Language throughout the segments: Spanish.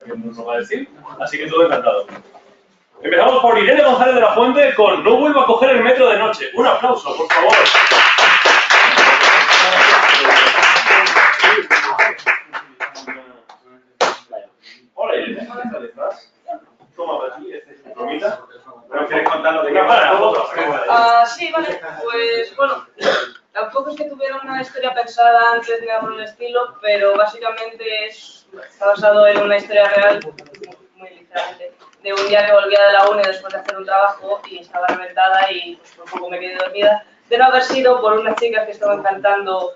que nos va a decir, así que todo encantado. Empezamos por Irene González de la Fuente con No vuelvo a coger el metro de noche. Un aplauso, por favor. Hola Irene, ¿qué tal estás? Toma para ti, este es tu bromita. ¿No quieres contarnos de qué va? Sí, vale, pues bueno, tampoco es que tuviera una historia pensada antes, digamos, un estilo, pero básicamente está basado en una historia real, muy literalmente, de un día que volvía de la uni después de hacer un trabajo y estaba reventada y pues, por poco me quedé dormida, de no haber sido por unas chicas que estaban cantando,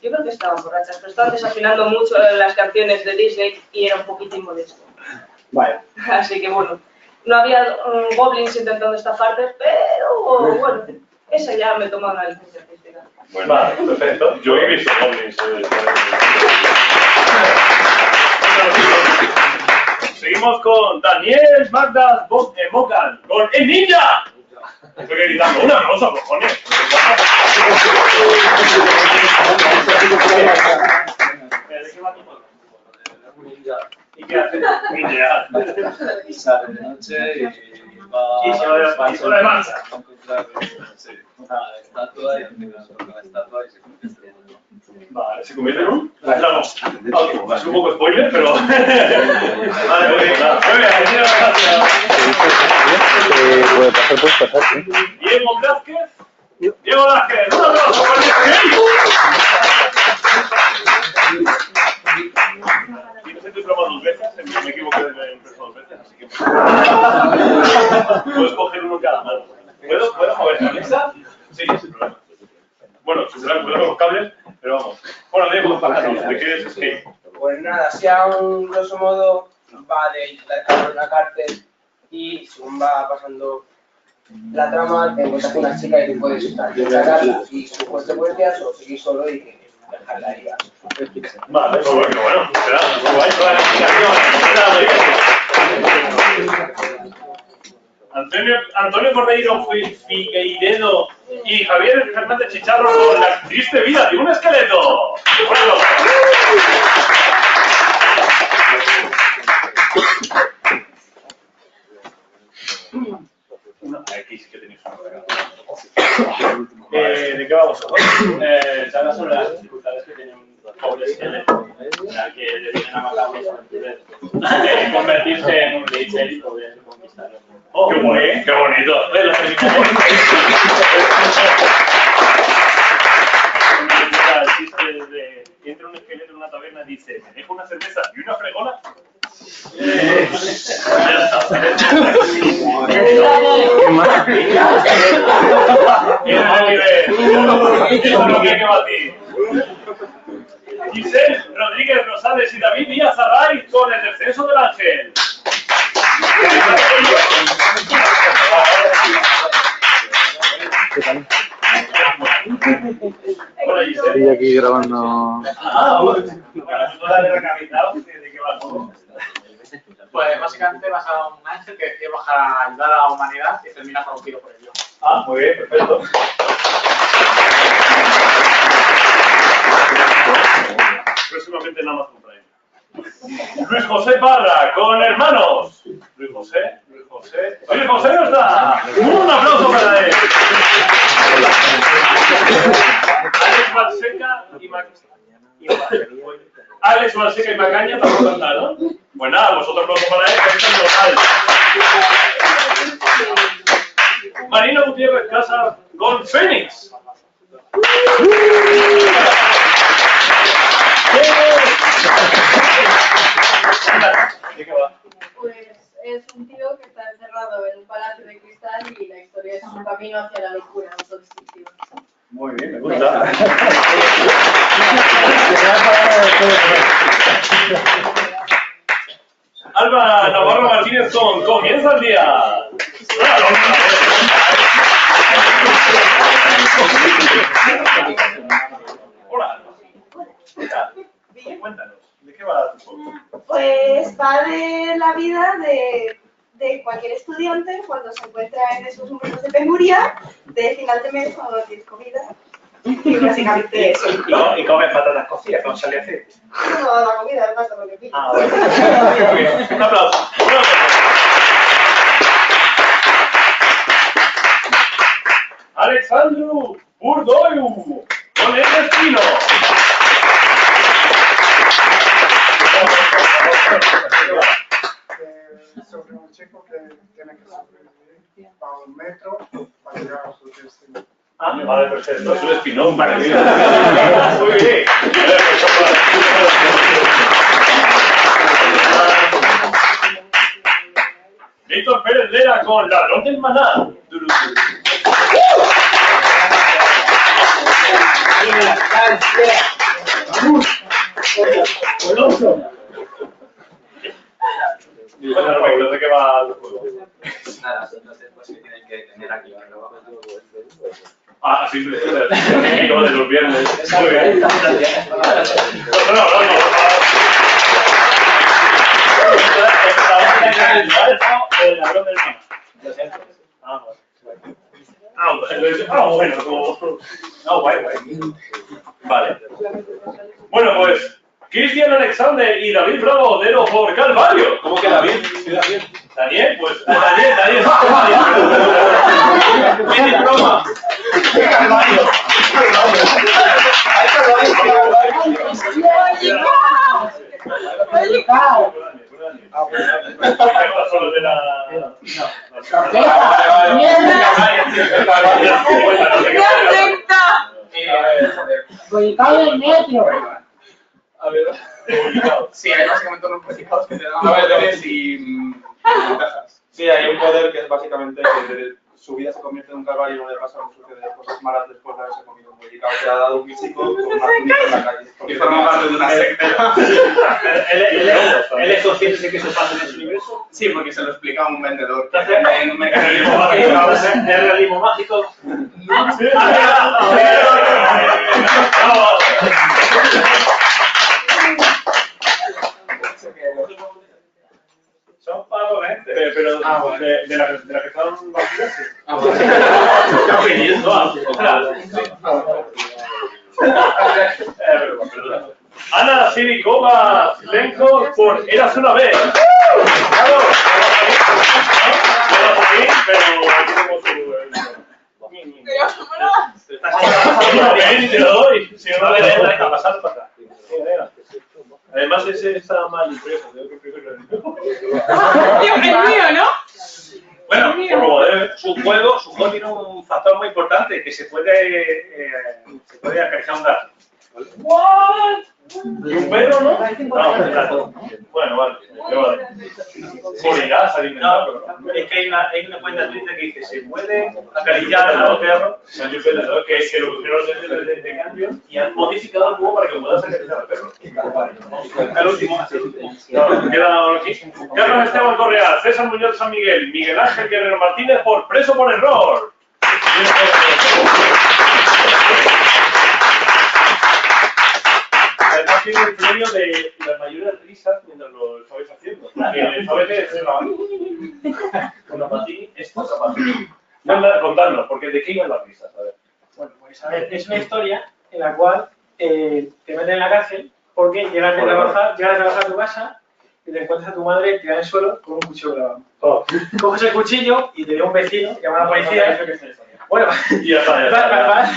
yo creo que estaban borrachas, pero estaban desafinando mucho las canciones de Disney y era un poquitín molesto. Vale. Así que bueno, no había goblins intentando estafarte, pero bueno, esa ya me toma una licencia artística. Bueno, vale, perfecto. Yo he visto goblins. Seguimos con Daniel Magdas Mocan, con El Ninja. Estoy gritando, un aplauso, cojones. ¿De qué va tu podcast? ¿Y qué hace? Ninja. Sale de noche y se va de marcha. Encontrar una estatua y empieza a la estatua y se convierte en uno. Vale, ¿se convierte en un? Claro. Ok, es un poco spoiler, pero... Vale, muy bien. Muy bien, muchas gracias. Puede pasar, sí. Diego Blázquez. Diego Blázquez, un aplauso para y no sé si he probado 2 veces, me equivoqué de empresa 2 veces, así que... Puedes coger uno en cada mano. ¿Puedo mover la mesa? Sí, sin problema. Bueno, se serán cuidado los cables, pero vamos. Bueno, Diego, ¿de qué es Escape? Pues nada, así a un grosso modo va de intentar una cárcel y según va pasando la trama, te encuentras con una chica y tú puedes sacarla y sus consecuencias o seguir solo y dejarla ahí. Vale, pues bueno, será muy guay toda la explicación. Antonio Cordeiro Figueiredo y Javier Fernández Chicharro con La triste vida de un esqueleto. ¡Bueno! Aquí sí que tenéis una regalo. ¿De qué vamos a hablar? Se habla sobre las dificultades que tiene un pobre esqueleto, en la que le vienen a matar los aventureros. Convertirse en un Leicester y poder conquistarlo. ¡Oh, qué guay! ¡Qué bonito! El chiste de entra un esqueleto en una taberna y dice: ¿me dejo una cerveza y una fregona? Ya está. Eso no tiene que batir. Giselle Rodríguez Rosales y David Díaz Arraiz con El descenso del ángel. Hola Giselle. Estoy aquí grabando. ¿De qué va todo? Pues básicamente vas a un ángel que decide bajar a ayudar a la humanidad y termina corrompido por ello. Ah, muy bien, perfecto. Próximamente en Amazon Prime. Luis José Parra con Hermanos. Luis José. Luis José no está. Un aplauso para él. Alex Balseca y Macaña para contar, ¿no? Pues nada, vosotros aplauso para él, que está local. Marina Gutiérrez Casa con Fénix. ¿De qué va? Pues es un tío que está encerrado en un palacio de cristal y la historia es su camino hacia la locura autodestructiva. Muy bien, me gusta. Alba Navarro Martínez con Comienza el día. Hola. Cuéntanos, ¿de qué va tu juego? Pues va de la vida de cualquier estudiante cuando se encuentra en esos momentos de penurias, de final de mes cuando no tienes comida Y básicamente eso. Y comes patatas cocidas con sal y aceite. No, la comida, además, lo que pido. Ah, bueno. Un aplauso. Alexandru Burdoiu, con el destino. Sobre un chico que tiene que sobrevivir a un metro para llegar a su destino. Ah, vale, perfecto. Es un espinón, vale. Muy bien. Víctor Pérez Lera con Ladrón del Maná. Bueno, Roberto, ¿de qué va el juego? Nada, entonces pues que tienen que tener aquí la ropa. Ah, sí, como de los viernes. Muy bien. El ladrón del maná. Bueno, como... guay. Vale. Bueno, pues, Cristian Alexander y David Bravo de Oro por Calvario. ¿Cómo que David? Sí, David. Daniel, pues, Daniel. ¡Qué broma! Calvario. A ver. Sí, hay básicamente unos predicados que te dan poderes y ventajas. Sí, hay un poder que es básicamente que su vida se convierte en un calvario y no le pasa un sucede cosas malas después de haberse comido un medicado que le ha dado un físico con una túnica en la calle. Y forma parte de una secta. ¿Él es consciente de que eso pasa en ese universo? Sí, porque se lo explica a un vendedor. En un mecanismo mágico. ¿Es realismo mágico? Son pagos, pero de la que están vacías, sí. Ana Sirikova Lenko por Eras una vez. Claro, pero te lo doy. Si no le deja pasar para atrás. Además, ese está mal impreso. Tengo que imprimirlo. Es mío, ¿no? Bueno, su juego tiene un factor muy importante, que se puede acariciar un gato. ¿What? ¿Y un perro, no? No, un gato. Bueno, vale. Morirás al intentarlo, ¿no? Es que hay una cuenta de Twitter que dice, se puede acariciar a los perros, que lo pusieron de cambio y han modificado el juego para que puedas acariciar al perro. El último. Queda aquí. Carlos Esteban Correa, César Muñoz de San Miguel, Miguel Ángel Guerrero Martínez por preso por error. Además tiene el premio de las mayores risas mientras lo estabais haciendo. Porque a veces es una patín, esto es otra patín. Contadnos, porque ¿de qué iban las risas? A ver. Bueno, pues a ver, es una historia en la cual te meten en la cárcel porque llegas a trabajar a tu casa y te encuentras a tu madre tirada en el suelo con un cuchillo clavado. Coges el cuchillo y te viene un vecino, llama a la policía. Bueno, y ya está.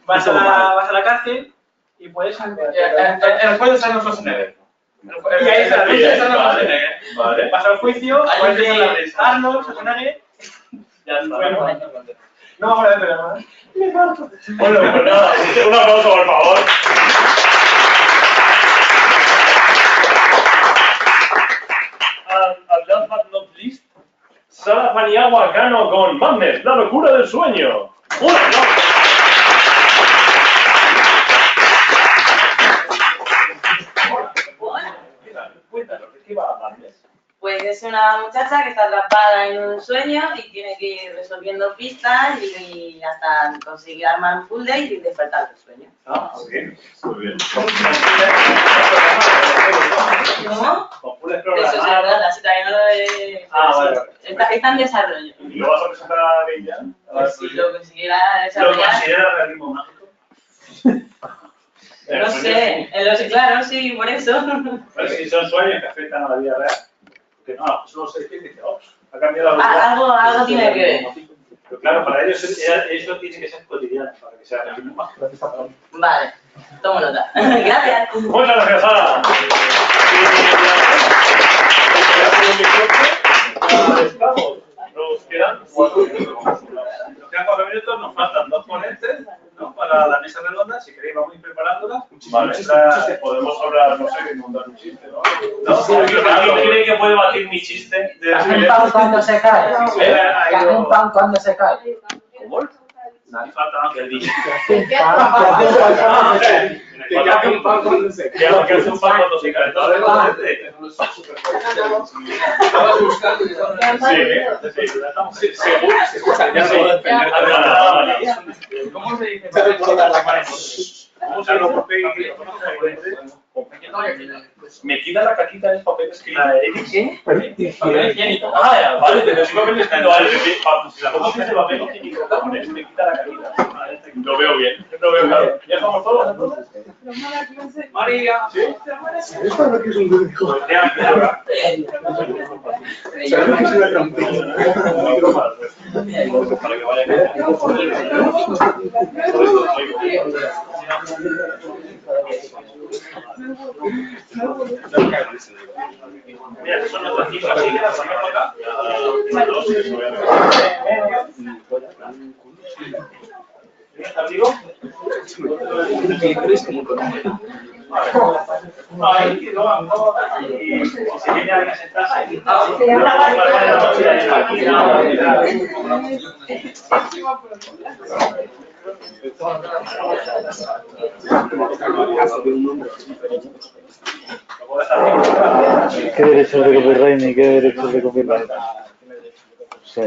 Vas a la cárcel y puedes... El juez es Arnold Schwarzenegger. Y ahí está la risa. Vale. Vas al juicio, Ahí empieza la risa. Arnold Schwarzenegger. Ya está. No vamos a ver, pero nada. Bueno, pues nada, un aplauso, por favor. And last but not least, Sara Paniagua Cano con Madness, la locura del sueño. ¡Un aplauso! Cuéntanos, ¿de qué va Madness? Pues es una muchacha que está atrapada en un sueño y tiene que ir resolviendo pistas y hasta conseguir armar un puzzle y despertar del sueño. Ah, muy bien. Muy bien. ¿Cómo? Con puzzles Eso se programados. trata, si todavía no lo he... Vale. Está en desarrollo. ¿Y lo vas a presentar a ella? Pues si lo consiguiera ¿Lo desarrollar... considera realismo mágico? No sé, claro, sí, por eso. Pero si son sueños que afectan a la vida real. Que no, pues no sé qué dice, ha cambiado la vida. Algo tiene que ver. Pero claro, para ellos eso tiene que ser cotidiano, para que sea más. Vale, tomo nota. Gracias. Muchas gracias, Sara. Estamos. Nos quedan 4 minutos. Nos quedan 4 minutos, nos faltan 2 ponentes, ¿no? Para la mesa redonda. Si queréis, vamos a ir preparándolas. Vale, podemos hablar, no sé, de montar un chiste, ¿no? ¿Alguien cree que puede batir mi chiste? Un pan cuando se cae. Un pan cuando se cae. ¿Cómo? Nadie falta que el día. Que hace un pan cuando se cae. Que hace un pan cuando se cae. Estabas buscando. Sí, seguro. ¿Cómo se dice? ¿Cómo se lo papel? Me quita la caquita del papel escrito. ¿Qué? Papel higiénico. Ah, vale, pero es papel escrito. ¿Cómo se dice papel higiénico? Me quita la caquita. Lo veo bien. Lo veo claro. ¿Ya estamos todos? María. ¿Sí? Esto no es un grupo. ¿Sabes lo que es una trampilla? Para que vaya mira, son nuestras cifras, así que las sacamos acá. ¿Amigo? Ahí, no, y si viene alguien a sentarse, ¿Qué derechos de copyright ni qué derechos de copyright? Sí.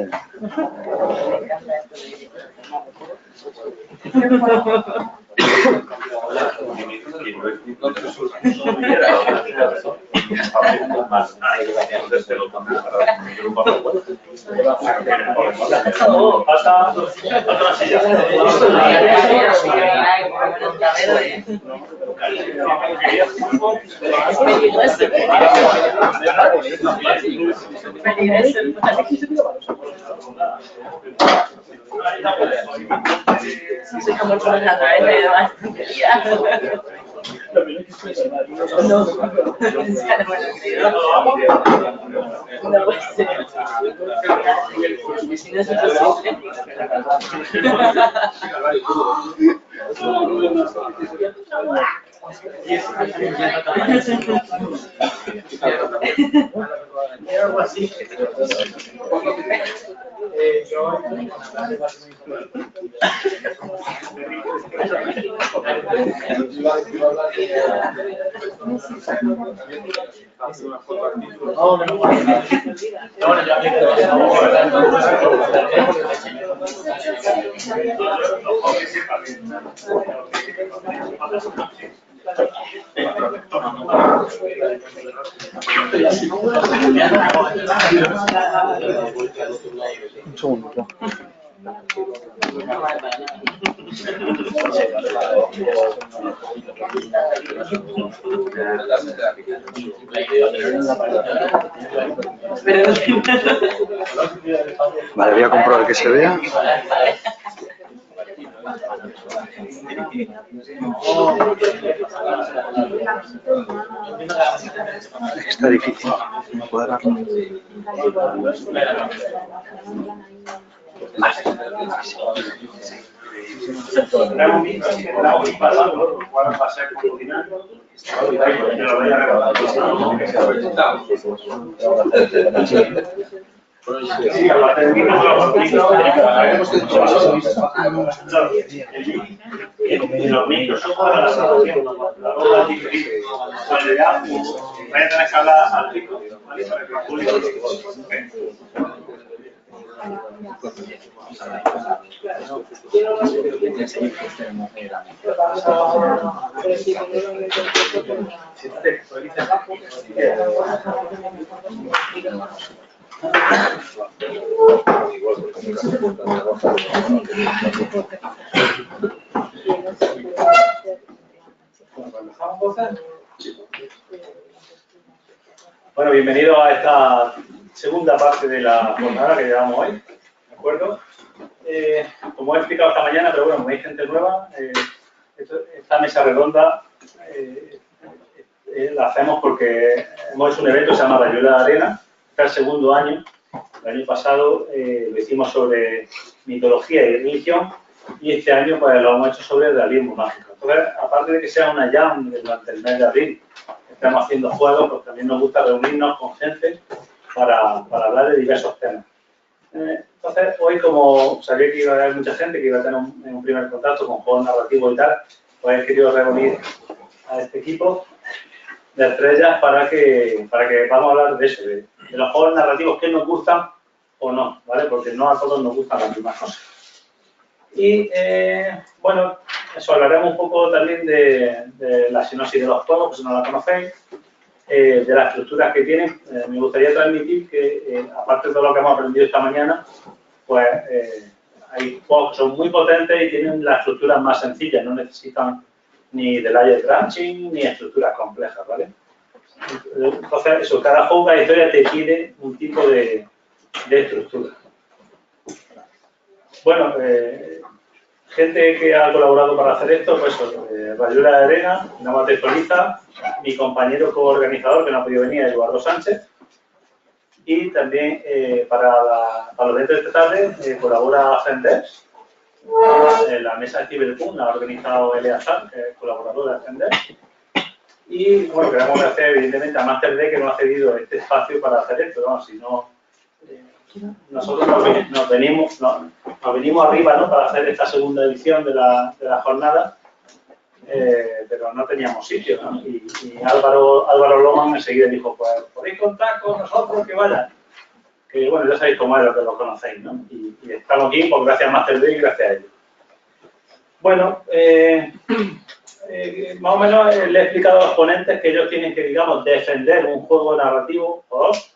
Algo así. Un segundo. Vale, voy a comprobar que se vea. Está difícil cuadrarlo. Sí, aparte del vino, los micros son para la salvación. La ropa es diferente. Cuando ya vayan a tener que hablar al pico, ¿vale? Para que el público lo escuche. ¿Empezamos entonces? Bueno, bienvenido a esta segunda parte de la jornada que llevamos hoy, ¿de acuerdo? Como he explicado esta mañana, pero bueno, como hay gente nueva, esta mesa redonda la hacemos porque hemos hecho un evento que se llama Rayuela de Arena, está el segundo año. El año pasado lo hicimos sobre mitología y religión y este año pues lo hemos hecho sobre realismo mágico. Entonces, aparte de que sea una jam durante el mes de abril, estamos haciendo juegos, pues también nos gusta reunirnos con gente para hablar de diversos temas. Entonces, hoy como sabía que iba a haber mucha gente, que iba a tener un primer contacto con juegos narrativos y tal, pues he querido reunir a este equipo de estrellas para que vamos a hablar de eso, de los juegos narrativos que nos gustan o no, ¿vale? Porque no a todos nos gustan las mismas cosas. Y, bueno, eso, hablaremos un poco también de la sinopsis de los juegos, pues si no la conocéis, de las estructuras que tienen. Me gustaría transmitir que, aparte de todo lo que hemos aprendido esta mañana, pues hay juegos que son muy potentes y tienen las estructuras más sencillas, no necesitan ni de layer branching ni estructuras complejas, ¿vale? Entonces, eso, cada juego, cada historia te pide un tipo de estructura. Bueno, gente que ha colaborado para hacer esto, pues Rayuela de Arena, Nava Textualiza, mi compañero coorganizador que no ha podido venir, Eduardo Sánchez, y también para los eventos de esta tarde colabora Fenders. La mesa de Cyberpunk la ha organizado Eleazar, que es colaborador de Fender. Y bueno, queremos agradecer evidentemente a Master D que nos ha cedido este espacio para hacer esto, ¿no? Si no, nosotros nos venimos arriba, ¿no? Para hacer esta segunda edición de la jornada, pero no teníamos sitio, ¿no? Y Álvaro Loman enseguida dijo, pues podéis contar con nosotros, que vaya. Que bueno, ya sabéis cómo es, lo que lo conocéis, ¿no? Y estamos aquí, pues gracias a Master D y gracias a ellos. Bueno, más o menos le he explicado a los ponentes que ellos tienen que, digamos, defender un juego narrativo o dos.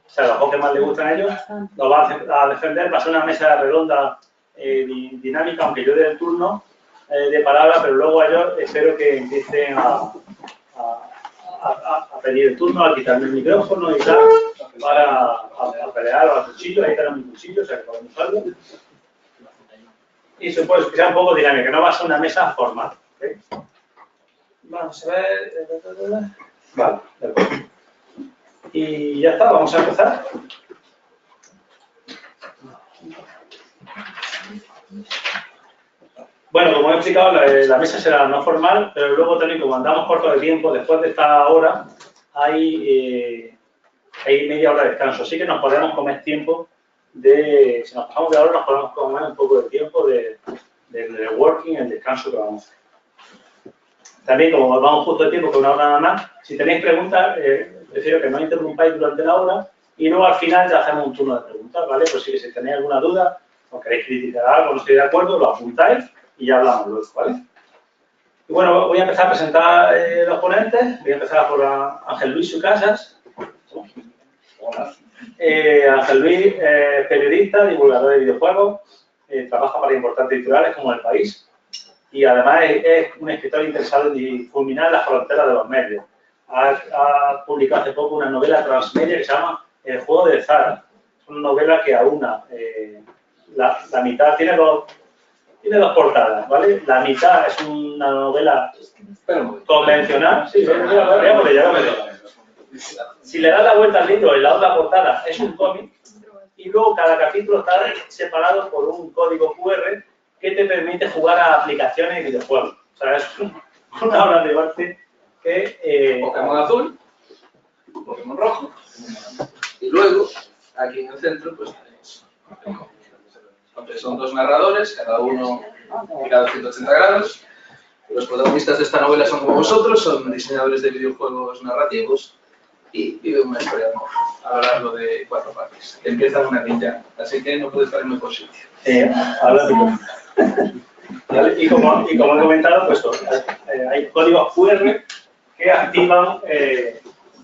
O sea, los juegos que más les gustan a ellos, los va a defender, va a ser una mesa redonda dinámica, aunque yo dé el turno de palabra, pero luego ellos espero que empiecen a pedir el turno, a quitarme el micrófono y tal, para pelear a los cuchillos. Ahí tenemos un cuchillo, o sea que podemos usarlo. Y supongo que sea un poco dinámica, que no va a ser una mesa formal. ¿Okay? Vamos a ver. Vale, de acuerdo. Y ya está, vamos a empezar. Bueno, como he explicado, la mesa será no formal, pero luego también, como andamos corto de tiempo, después de esta hora, hay media hora de descanso. Así que nos podemos comer tiempo si nos pasamos de ahora, nos podemos comer un poco de tiempo de networking, el descanso que vamos a hacer. También, como vamos justo de tiempo, con una hora nada más, si tenéis preguntas, prefiero que no interrumpáis durante la hora y luego al final ya hacemos un turno de preguntas, ¿vale? Pues si tenéis alguna duda o queréis criticar algo, no estoy de acuerdo, lo apuntáis y ya hablamos luego, ¿vale? Y bueno, voy a empezar a presentar los ponentes. Voy a empezar por Ángel Luis Sucasas. Hola. Ángel Luis es periodista, divulgador de videojuegos, trabaja para importantes editoriales como El País y además es un escritor interesado en difuminar las fronteras de los medios. Ha publicado hace poco una novela transmedia que se llama El juego de Zara. Es una novela que aúna la mitad, tiene dos portadas, ¿vale? La mitad es una novela convencional. Sí, si le das la vuelta al libro, en la otra portada es un cómic y luego cada capítulo está separado por un código QR que te permite jugar a aplicaciones y videojuegos. O sea, es una obra de arte que... Pokémon azul, Pokémon rojo, y luego, aquí en el centro, pues tenéis Pokémon. Son dos narradores, cada uno girado 180 grados. Los protagonistas de esta novela son como vosotros, son diseñadores de videojuegos narrativos y viven una historia de amor a lo largo de 4 partes. Empieza una ninja, así que no puede estar en mejor sitio. ¿Vale? Y como he comentado, pues hay códigos QR que activan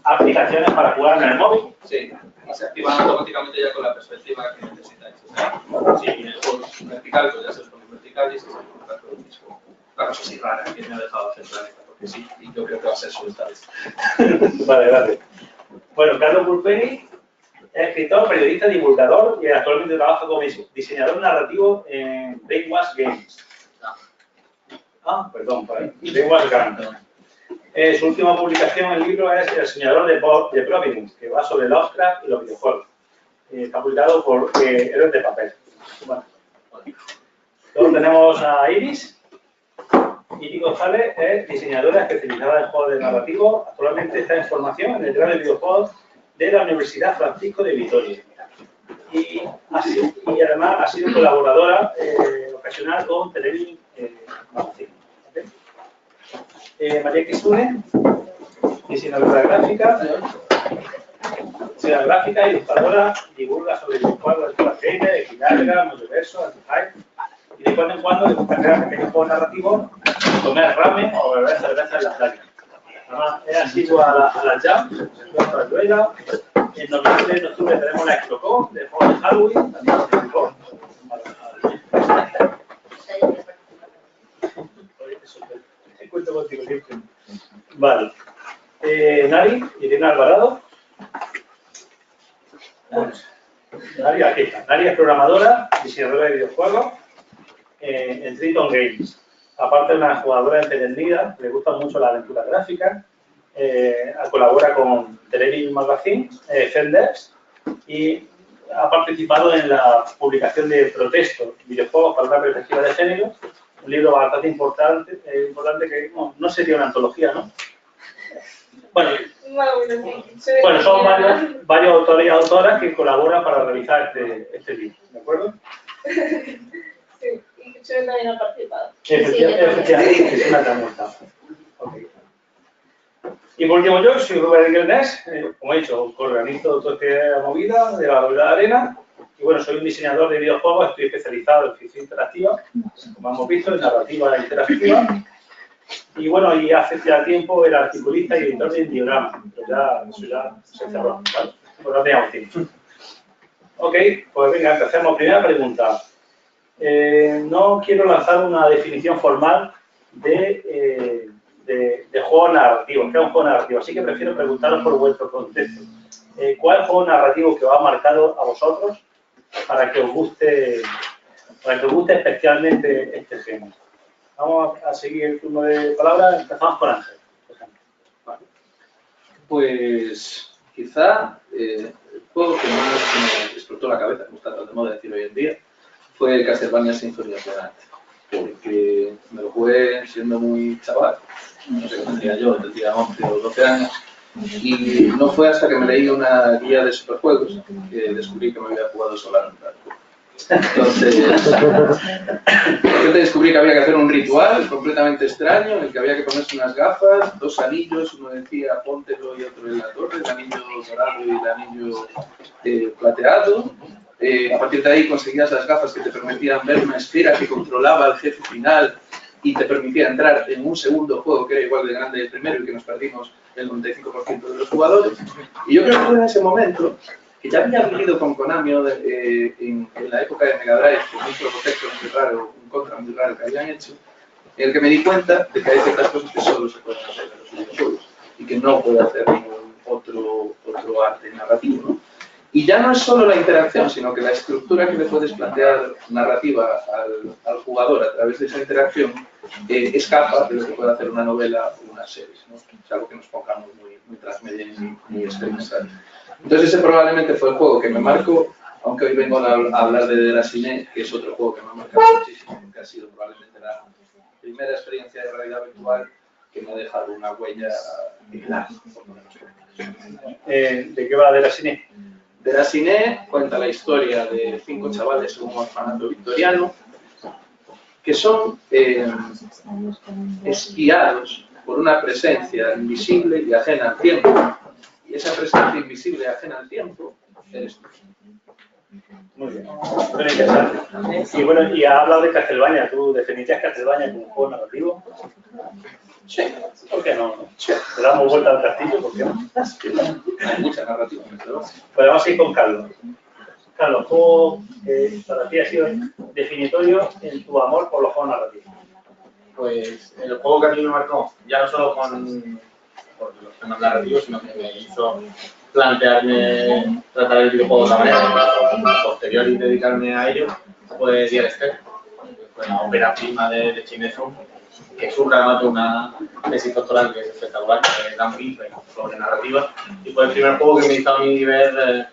aplicaciones para jugar en el móvil. Sí, y se activan automáticamente ya con la perspectiva que necesitáis. O sea, si el juego es vertical, pues ya se os pone vertical y se os pone todo lo mismo. Una cosa así rara que me ha dejado hacer planeta. que sí, y yo creo que va a ser su esta vez. Vale, gracias. Bueno, Carlos Pulperi es escritor, periodista, divulgador y actualmente trabaja como diseñador narrativo en Brainwash Games. Perdón, Brainwash Games. Su última publicación en el libro es El soñador de Providence, que va sobre Lovecraft y los videojuegos. Está publicado por Héroes de Papel. Bueno. Luego tenemos a Iris. Iris González es diseñadora especializada en juegos de narrativo. Actualmente está en formación en el grado de videojuegos de la Universidad Francisco de Vitoria. Y además ha sido colaboradora ocasional con Television Magazine. María Kisune, diseñadora gráfica, ilustradora, divulga sobre videojuegos de Arcade, Equilarga, Multiverso, Anti-Hype, y de cuando en cuando le gusta crear pequeños juegos narrativos, comer ramen o beber cerveza en la playa. Además, es asidua a la Jam, a la Luela. En noviembre y en octubre tenemos la ExploCon de juegos de Halloween, también se explicó. Cuento contigo siempre. Vale. Nari, Irina Alvarado. Nari, aquí está. Nari es programadora, diseñadora de videojuegos en Triton Games. Aparte de una jugadora empedernida, le gusta mucho la aventura gráfica. Colabora con Television Magazine, Fenders, y ha participado en la publicación de Protesto, videojuegos para una perspectiva de género, un libro bastante importante que no sería una antología, ¿no? Bueno, son varios autores y autoras que colaboran para realizar este libro, ¿de acuerdo? Sí, y Chile también ha participado. Efectivamente, es una tamuerta. Okay. Y por último yo, soy Rubén Guilnés, como he dicho, organizo toda esta movida de la Rueda de Arena. Y bueno, soy un diseñador de videojuegos, estoy especializado en ficción interactiva, como hemos visto, en narrativa interactiva. Y bueno, y hace ya tiempo era articulista y editor de Diorama, pero eso ya se cerró, ¿vale? Pues no teníamos tiempo. Ok, pues venga, empecemos. Primera pregunta. No quiero lanzar una definición formal de juego narrativo, ¿qué es un juego narrativo? Así que prefiero preguntaros por vuestro contexto. ¿Cuál es el juego narrativo que os ha marcado a vosotros para que os guste especialmente este género? Vamos a seguir el turno de palabras. Empezamos con Ángel, por ejemplo. Vale. Pues quizá el juego que más me explotó la cabeza, como está tan de moda decir hoy en día, fue el Castlevania Symphony of the Night, porque me lo jugué siendo muy chaval, no sé qué tendría yo, tendría 11 o 12 años, y no fue hasta que me leí una guía de superjuegos que descubrí que me había jugado Solar. Entonces, yo descubrí que había que hacer un ritual completamente extraño en el que había que ponerse unas gafas, 2 anillos, uno decía póntelo y otro en la torre, el anillo dorado y el anillo plateado. A partir de ahí conseguías las gafas que te permitían ver una esfera que controlaba al jefe final y te permitía entrar en un segundo juego que era igual de grande el primero y que nos perdimos el 95% de los jugadores. Y yo creo que fue en ese momento que ya había vivido con Konami en la época de Mega Drive, con un Protector muy raro, un Contra muy raro que habían hecho, en el que me di cuenta de que hay ciertas cosas que solo se pueden hacer en los videojuegos y que no puede hacer ningún otro arte narrativo, ¿no? Y ya no es solo la interacción, sino que la estructura que le puedes plantear narrativa al jugador a través de esa interacción escapa de lo que puede hacer una novela o una serie, ¿no? Es algo que nos pongamos muy transmedia y muy experimental. Entonces ese probablemente fue el juego que me marcó, aunque hoy vengo a hablar de Déraciné, que es otro juego que me ha marcado muchísimo, que ha sido probablemente la primera experiencia de realidad virtual que me ha dejado una huella ejemplar. ¿De qué va Déraciné? Déraciné cuenta la historia de 5 chavales en un orfanato victoriano que son espiados por una presencia invisible y ajena al tiempo. Y esa presencia invisible y ajena al tiempo eres tú. Muy bien. Muy interesante. Y bueno, y ha hablado de Castlevania. ¿Tú definirías Castlevania como un juego narrativo? Sí. ¿Por qué no? Sí. ¿Le damos vuelta al castillo? ¿Por qué no? Hay mucha narrativa, ¿no? Pues vamos a ir con Carlos. Carlos, ¿cómo para ti ha sido definitorio en tu amor por los juegos narrativos? pues el juego que a mí me marcó, ya no solo por los temas narrativos, sino que me hizo plantearme tratar el videojuego de otra manera, posterior y dedicarme a ello, fue Dear Esther, que fue la ópera prima de Chinese, que es además de una tesis doctoral que es espectacular, que es Dan Pink, sobre narrativa, y fue el primer juego que me hizo a mí ver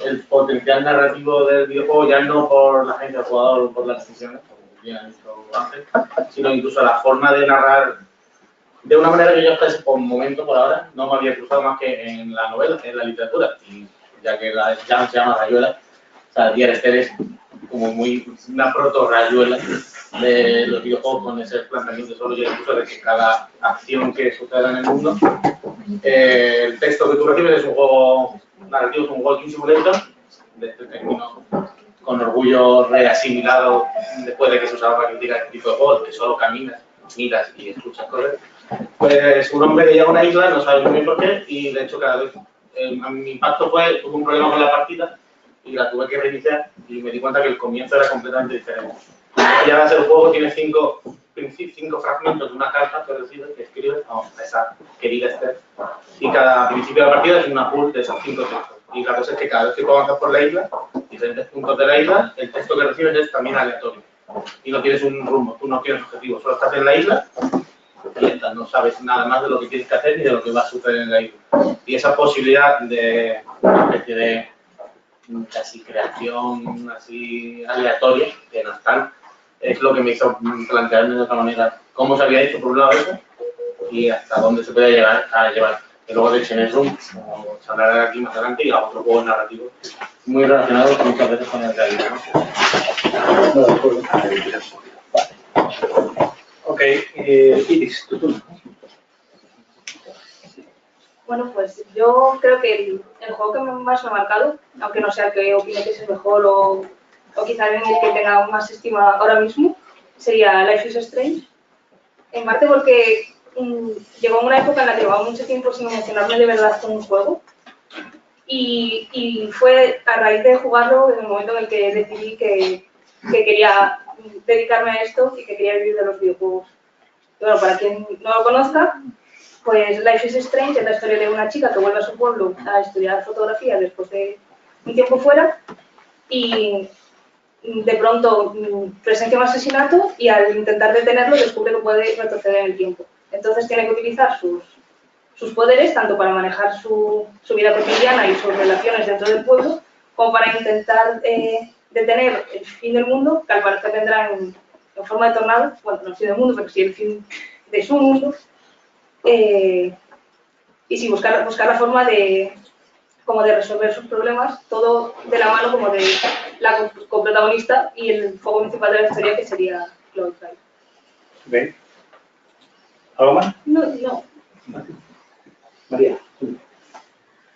el potencial narrativo del videojuego, ya no por la gente del jugador o por las decisiones, como bien ha dicho Ángel, sino incluso la forma de narrar de una manera que yo hasta ese momento, por ahora, no me había cruzado más que en la novela, en la literatura, y ya que ya se llama Rayuela, o sea, Dear Esther es como una proto-Rayuela de los videojuegos con ese planteamiento solo ya incluso de que cada acción que suceda en el mundo, el texto que tú recibes es un juego narrativo, es un walking simulator, de este término con orgullo reasimilado después de que se usaba para criticar este tipo de juegos, que solo caminas, miras y escuchas correr. Pues un hombre que llega a una isla, no sabe muy bien por qué, y de hecho cada vez, mi impacto tuve un problema con la partida y la tuve que reiniciar y me di cuenta que el comienzo era completamente diferente. Ya el juego tiene cinco fragmentos de una carta que recibes, que escribes a esa querida Esther, y cada principio de la partida es una pool de esos 5 textos. Y la cosa es que cada vez que tú avanzas por la isla, diferentes puntos de la isla, el texto que recibes es también aleatorio. Y no tienes un rumbo, tú no tienes objetivo, solo estás en la isla y no sabes nada más de lo que tienes que hacer ni de lo que va a suceder en la isla. Y esa posibilidad de una especie de casi creación así aleatoria, que no están, es lo que me hizo plantearme de otra manera cómo se había hecho por un lado eso y hasta dónde se puede llegar a llevar. Y luego de Chinese Room, como se hablará aquí más adelante, y a otro juego narrativo muy relacionado muchas veces con el realidad. Ok, Iris, tu turno. Bueno, pues yo creo que el juego que más me ha marcado, aunque no sea que opine que es el mejor o quizá el que tenga más estima ahora mismo, sería Life is Strange. En parte porque llegó una época en la que llevaba mucho tiempo sin emocionarme de verdad con un juego. Y fue a raíz de jugarlo en el momento en el que decidí que quería dedicarme a esto y que quería vivir de los videojuegos. Y bueno, para quien no lo conozca, pues Life is Strange es la historia de una chica que vuelve a su pueblo a estudiar fotografía después de un tiempo fuera y de pronto presencia un asesinato y al intentar detenerlo descubre que puede retroceder en el tiempo. Entonces tiene que utilizar sus poderes tanto para manejar su vida cotidiana y sus relaciones dentro del pueblo como para intentar detener el fin del mundo, que al parecer vendrá en forma de tornado, bueno, no el fin del mundo, pero sí el fin de su mundo. Y sí, buscar la forma de resolver sus problemas, todo de la mano como de la coprotagonista y el foco principal de la historia, que sería Chloe Price. ¿Ven? ¿Algo más? No. María.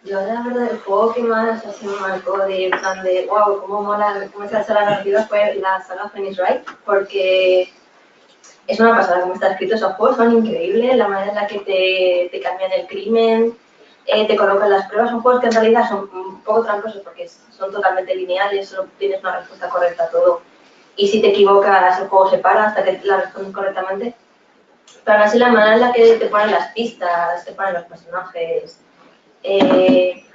Yo la verdad el juego que más así me marcó de plan de wow, cómo mola, cómo se hace la narrativa fue la saga Phoenix Wright, porque es una pasada cómo está escrito, esos juegos son increíbles, la manera en la que te cambian el crimen, te colocan las pruebas, son juegos que en realidad son un poco tramposos porque son totalmente lineales, solo tienes una respuesta correcta a todo y si te equivocas el juego se para hasta que la respondes correctamente. Pero aún así la manera en la que te ponen las pistas, te ponen los personajes,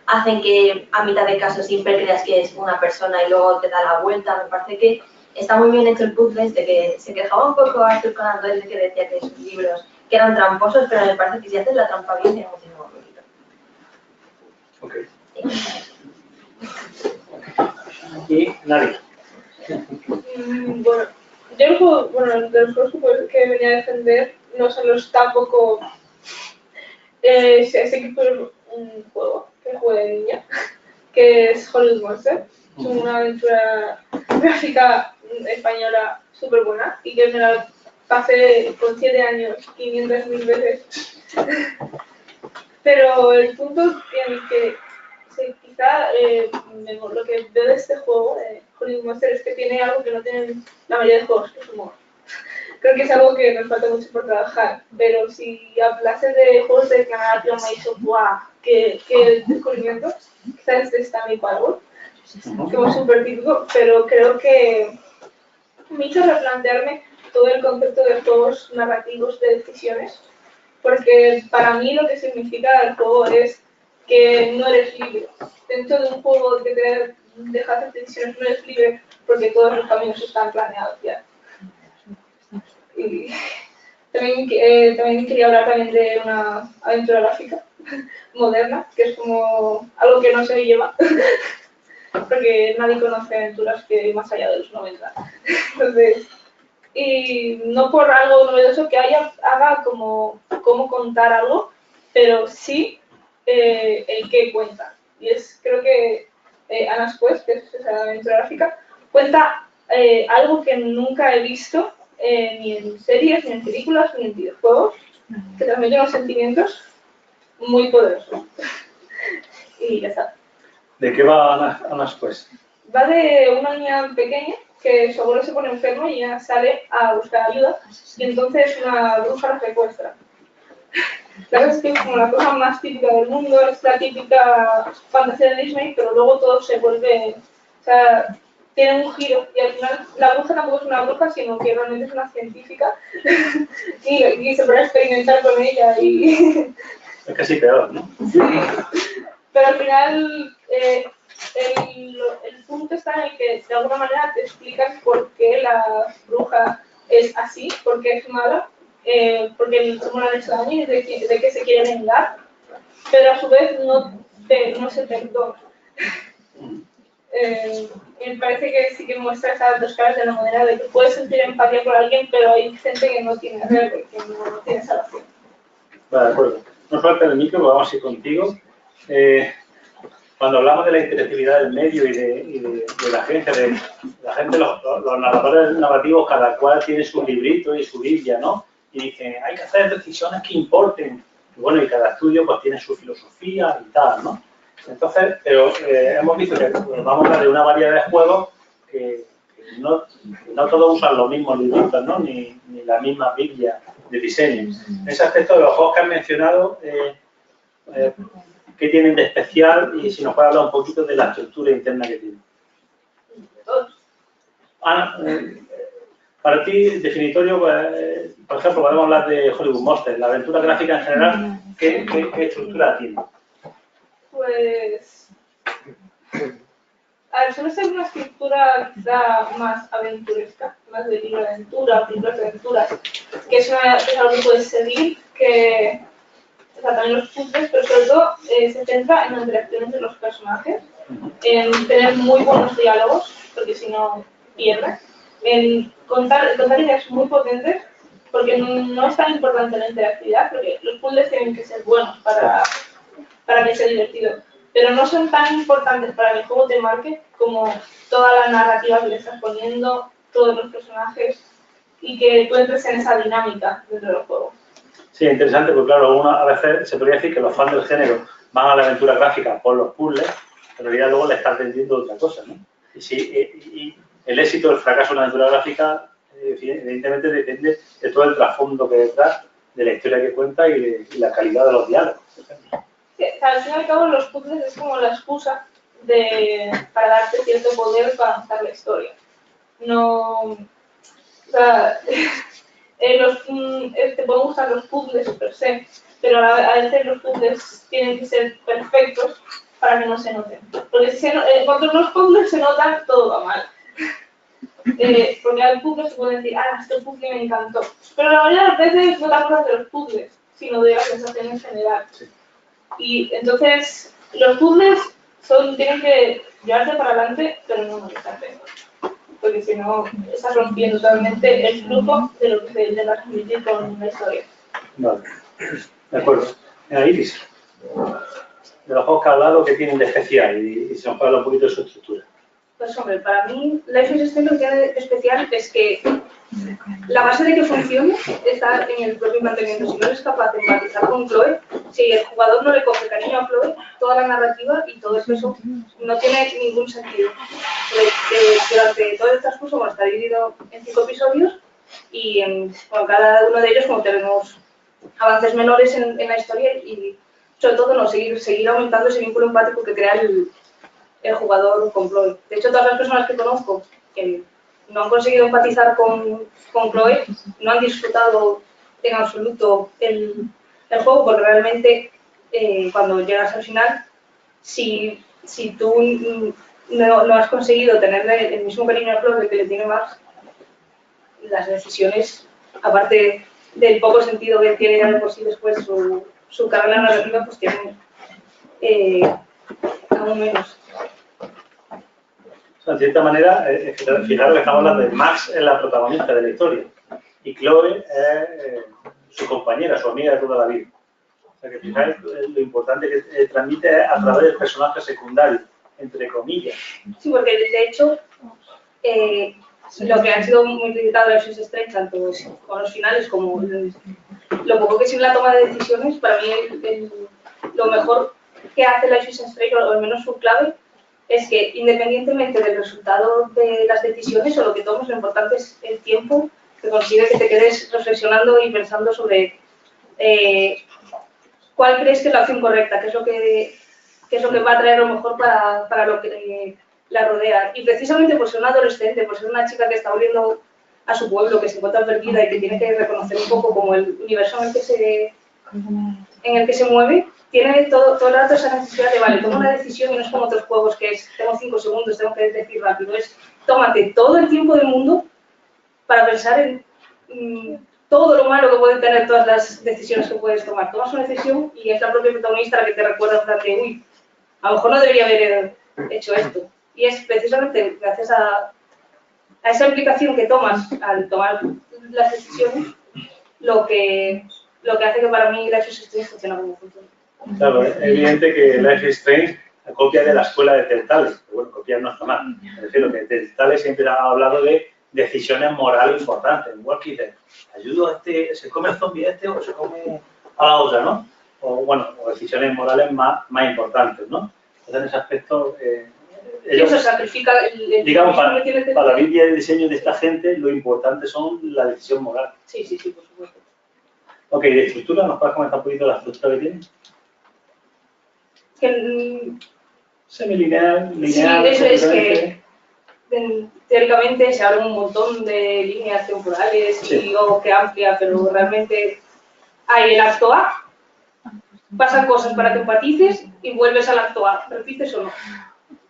hacen que a mitad de caso siempre creas que es una persona y luego te da la vuelta. Me parece que está muy bien hecho el puzzle, de que se quejaba un poco Arthur Conan Doyle de que decía que sus libros que eran tramposos, pero me parece que si haces la trampa bien tiene muchísimo mérito. Ok. Y Nadia. Bueno, yo el juego, de los juegos que venía a defender no son los tampoco. Sé que fue un juego que jugué de niña, que es Hollywood Monster. Es una aventura gráfica española súper buena y que me la pasé con 7 años 500.000 veces. Pero el punto en el que quizá lo que veo de este juego, de Hollywood Monster, es que tiene algo que no tienen la mayoría de juegos, que es humor. Creo que es algo que nos falta mucho por trabajar, pero si hablase de juegos de narrativa me hizo ¡guau! ¡Qué descubrimiento! Quizás este está mi Firewall, que es súper típico, pero creo que me hizo replantearme todo el concepto de juegos narrativos de decisiones, porque para mí lo que significa el juego es que no eres libre. Dentro de un juego que te deja hacer decisiones no eres libre porque todos los caminos están planeados ya. Y también quería hablar también de una aventura gráfica moderna, que es como algo que no se lleva, porque nadie conoce aventuras que más allá de los 90. Entonces, y no por algo novedoso que haga como cómo contar algo, pero sí el qué cuenta. Y creo que Anna's Quest, que es esa aventura gráfica, cuenta algo que nunca he visto ni en series, ni en películas, ni en videojuegos, que transmite unos sentimientos muy poderosos. Y ya está. ¿De qué va Anna's Quest? Va de una niña pequeña que su abuelo se pone enfermo y ella sale a buscar ayuda y entonces una bruja la secuestra. La verdad es que es como la cosa más típica del mundo, es la típica fantasía de Disney, pero luego todo se vuelve, o sea, tiene un giro y al final la bruja tampoco es una bruja, sino que realmente es una científica y se pone a experimentar con ella y... Es casi peor, ¿no? Sí, pero al final el punto está en el que de alguna manera te explicas por qué la bruja es así, por qué es mala, porque cómo la han hecho daño y de que se quiere vengar, pero a su vez no se perdona. Me parece que sí que muestra esas dos caras de la manera de que puedes sentir empatía por alguien, pero hay gente que no tiene salvación. Vale, de acuerdo. Nos falta el micro, vamos a ir contigo. Cuando hablamos de la interactividad del medio y de la gente, los narradores narrativos, cada cual tiene su librito y su biblia, ¿no? Y dicen, hay que hacer decisiones que importen. Y bueno, y cada estudio pues tiene su filosofía y tal, ¿no? Entonces, pero hemos visto que vamos a hablar de una variedad de juegos que no todos usan los mismos libritos, ¿no? Ni la misma biblia de diseño. En ese aspecto de los juegos que han mencionado, ¿qué tienen de especial? Y si nos puede hablar un poquito de la estructura interna que tienen. Ana, para ti, definitorio, por ejemplo, podemos hablar de Hollywood Monsters, la aventura gráfica en general, ¿qué estructura tiene? Pues... A ver, suele ser una estructura quizá más aventuresca, más de libro de aventura, películas de aventuras, que es algo que puedes seguir, que... O sea, también los puzzles, pero sobre todo se centra en la interacción entre los personajes, en tener muy buenos diálogos, porque si no pierdes, en contar ideas muy potentes, porque no es tan importante la interactividad, porque los puzzles tienen que ser buenos para que sea divertido, pero no son tan importantes para que el juego te marque como toda la narrativa que le estás poniendo, todos los personajes, y que tú entres en esa dinámica dentro del juego. Sí, interesante, porque claro, a veces se podría decir que los fans del género van a la aventura gráfica por los puzzles, pero ya luego le estás vendiendo otra cosa, ¿no? Y el éxito o el fracaso de una aventura gráfica, evidentemente, depende de todo el trasfondo que hay detrás, de la historia que cuenta y de la calidad de los diálogos. Sí, al fin y al cabo, los puzzles es como la excusa para darte cierto poder para avanzar la historia. No... O sea... te pueden gustar los puzzles per se, pero a veces los puzzles tienen que ser perfectos para que no se noten. Porque cuando los puzzles se notan, todo va mal. Porque al puzzle se puede decir, este puzzle me encantó. Pero la mayoría de las veces no te acuerdas de los puzzles, sino de la sensación en general. Y entonces, los puzzles tienen que llevarte para adelante, pero no molestarte. Porque si no, estás rompiendo totalmente el flujo de lo que se intenta transmitir con la historia. Vale, de acuerdo. Iris, de los juegos que ha hablado, ¿qué tienen de especial? Y se nos puede hablar un poquito de su estructura. Pues hombre, para mí Life is Strange lo que tiene de especial es que la base de que funcione está en el propio mantenimiento. Si no eres capaz de empatizar con Chloe, si el jugador no le coge cariño a Chloe, toda la narrativa y todo eso no tiene ningún sentido. Durante todo el transcurso está dividido en 5 episodios y en cada uno de ellos como tenemos avances menores en la historia y sobre todo seguir aumentando ese vínculo empático que crea el jugador con Chloe. De hecho, todas las personas que conozco que no han conseguido empatizar con Chloe, no han disfrutado en absoluto el juego, porque realmente cuando llegas al final, si tú no has conseguido tenerle el mismo cariño a Chloe que le tiene Max, las decisiones, aparte del poco sentido que tiene ya de por sí después su carrera narrativa, pues tienen aún menos. O sea, en cierta manera, al final estamos hablando de Max es la protagonista de la historia y Chloe es su compañera, su amiga de toda la vida. O sea, que fijáis lo importante que transmite a través del personaje secundario, entre comillas. Sí, porque de hecho, lo que ha sido muy criticado de Life is Strange, tanto con los finales como lo poco que es en la toma de decisiones, para mí lo mejor que hace Life is Strange, o al menos su clave, es que independientemente del resultado de las decisiones o lo que tomes, lo importante es el tiempo que consigue que te quedes reflexionando y pensando sobre cuál crees que es la opción correcta, qué es lo que va a traer lo mejor para lo que la rodea. Y precisamente por ser una adolescente, por ser una chica que está volviendo a su pueblo, que se encuentra perdida y que tiene que reconocer un poco como el universo en el que se mueve, tiene todo el rato esa necesidad de, vale, toma una decisión y no es como otros juegos que es, tengo 5 segundos, tengo que decir rápido, es, tómate todo el tiempo del mundo para pensar en todo lo malo que pueden tener todas las decisiones que puedes tomar. Tomas una decisión y es la propia protagonista la que te recuerda de, uy, a lo mejor no debería haber hecho esto. Y es precisamente gracias a esa implicación que tomas al tomar las decisiones lo que hace que para mí Life is Strange funcione como funciona. Claro, es evidente que Life is Strange copia de la escuela de Telltale. Bueno, copiar no está mal. Me refiero que Telltale siempre ha hablado de decisiones morales importantes. En Walking Dead, ayudo a se come el zombie o se come a la otra, ¿no? O bueno, o decisiones morales más importantes, ¿no? Entonces, en ese aspecto, ellos, eso sacrifica digamos, para la Biblia de diseño de esta gente, lo importante son la decisión moral. Sí, por supuesto. Ok, de estructura, ¿nos puedes comentar un poquito la estructura que tiene? Semilineal, lineal. Sí, eso es que teóricamente se habla un montón de líneas temporales y luego que amplia, pero realmente hay el acto A, pasan cosas para que empatices y vuelves al acto A, repites o no.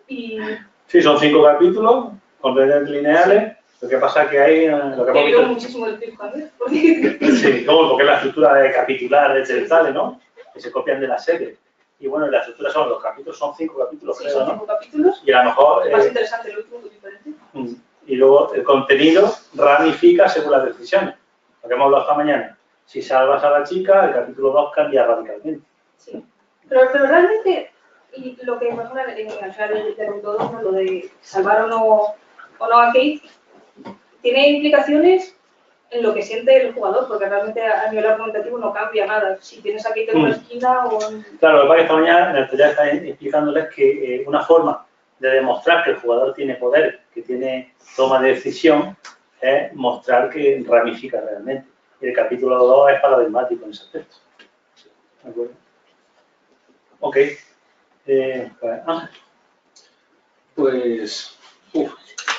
Sí, son 5 capítulos, completamente lineales. Lo que pasa es que hay... lo que hemos visto... muchísimo el cliffhanger. Sí, porque es la estructura de capitular de Telltale, ¿no? Que se copian de la serie. Y bueno, la estructura son los capítulos, son 5 capítulos, sí, creo, son 5 capítulos. Y a lo mejor... Es más interesante el último que diferente. Y luego el contenido ramifica según las decisiones. Lo que hemos hablado esta mañana. Si salvas a la chica, el capítulo 2 cambia radicalmente. Sí. Pero realmente, y lo que pasa al final de todo, lo de salvar o no a Kate, tiene implicaciones en lo que siente el jugador, porque realmente a nivel argumentativo no cambia nada. Si tienes a Kate en una esquina o... Claro, lo que pasa es que esta mañana en el taller está explicándoles que una forma de demostrar que el jugador tiene poder, que tiene toma de decisión, es mostrar que ramifica realmente. Y el capítulo 2 es paradigmático en ese aspecto. ¿De acuerdo? Ok. Pues...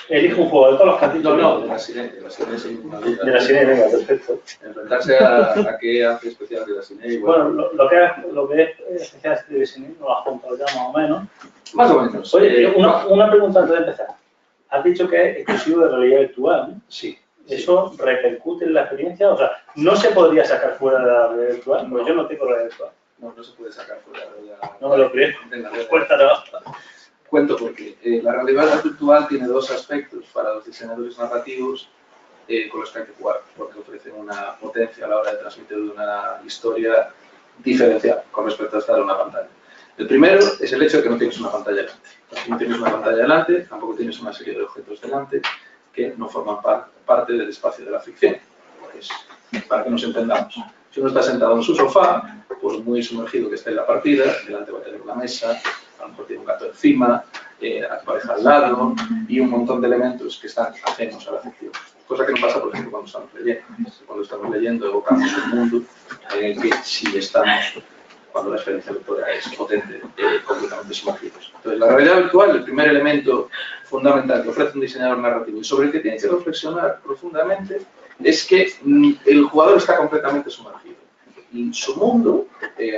Elijo un juego de todos los capítulos. No, de la sirena. De la sirena, sin ninguna duda. De la sirena, venga, perfecto. Enfrentarse a qué hace especial de la sirena. Bueno, lo que es especial de la sirena lo has contado ya más o menos. Más o menos. Oye, una pregunta antes de empezar. Has dicho que es exclusivo de realidad virtual, ¿no? Sí. ¿Eso repercute en la experiencia? O sea, ¿no se podría sacar fuera de la realidad virtual? Pues yo no tengo realidad virtual. No se puede sacar fuera de la realidad virtual. No me lo creo. Cuéntalo. Cuento porque la realidad virtual tiene 2 aspectos para los diseñadores narrativos con los que hay que jugar, porque ofrecen una potencia a la hora de transmitir una historia diferencial con respecto a estar en una pantalla. El primero es el hecho de que no tienes una pantalla delante. No tienes una pantalla delante, tampoco tienes una serie de objetos delante que no forman parte del espacio de la ficción. Pues, para que nos entendamos. Si uno está sentado en su sofá, pues muy sumergido que esté en la partida, delante va a tener una mesa, a lo mejor tiene un gato encima, a tu pareja al lado y un montón de elementos que están ajenos a la ficción. Cosa que no pasa, por ejemplo, cuando estamos leyendo. Cuando estamos leyendo evocamos un mundo en el que sí estamos cuando la experiencia lectora es potente, completamente sumergidos. Entonces, la realidad virtual, el primer elemento fundamental que ofrece un diseñador narrativo y sobre el que tiene que reflexionar profundamente, es que el jugador está completamente sumergido. Y su mundo,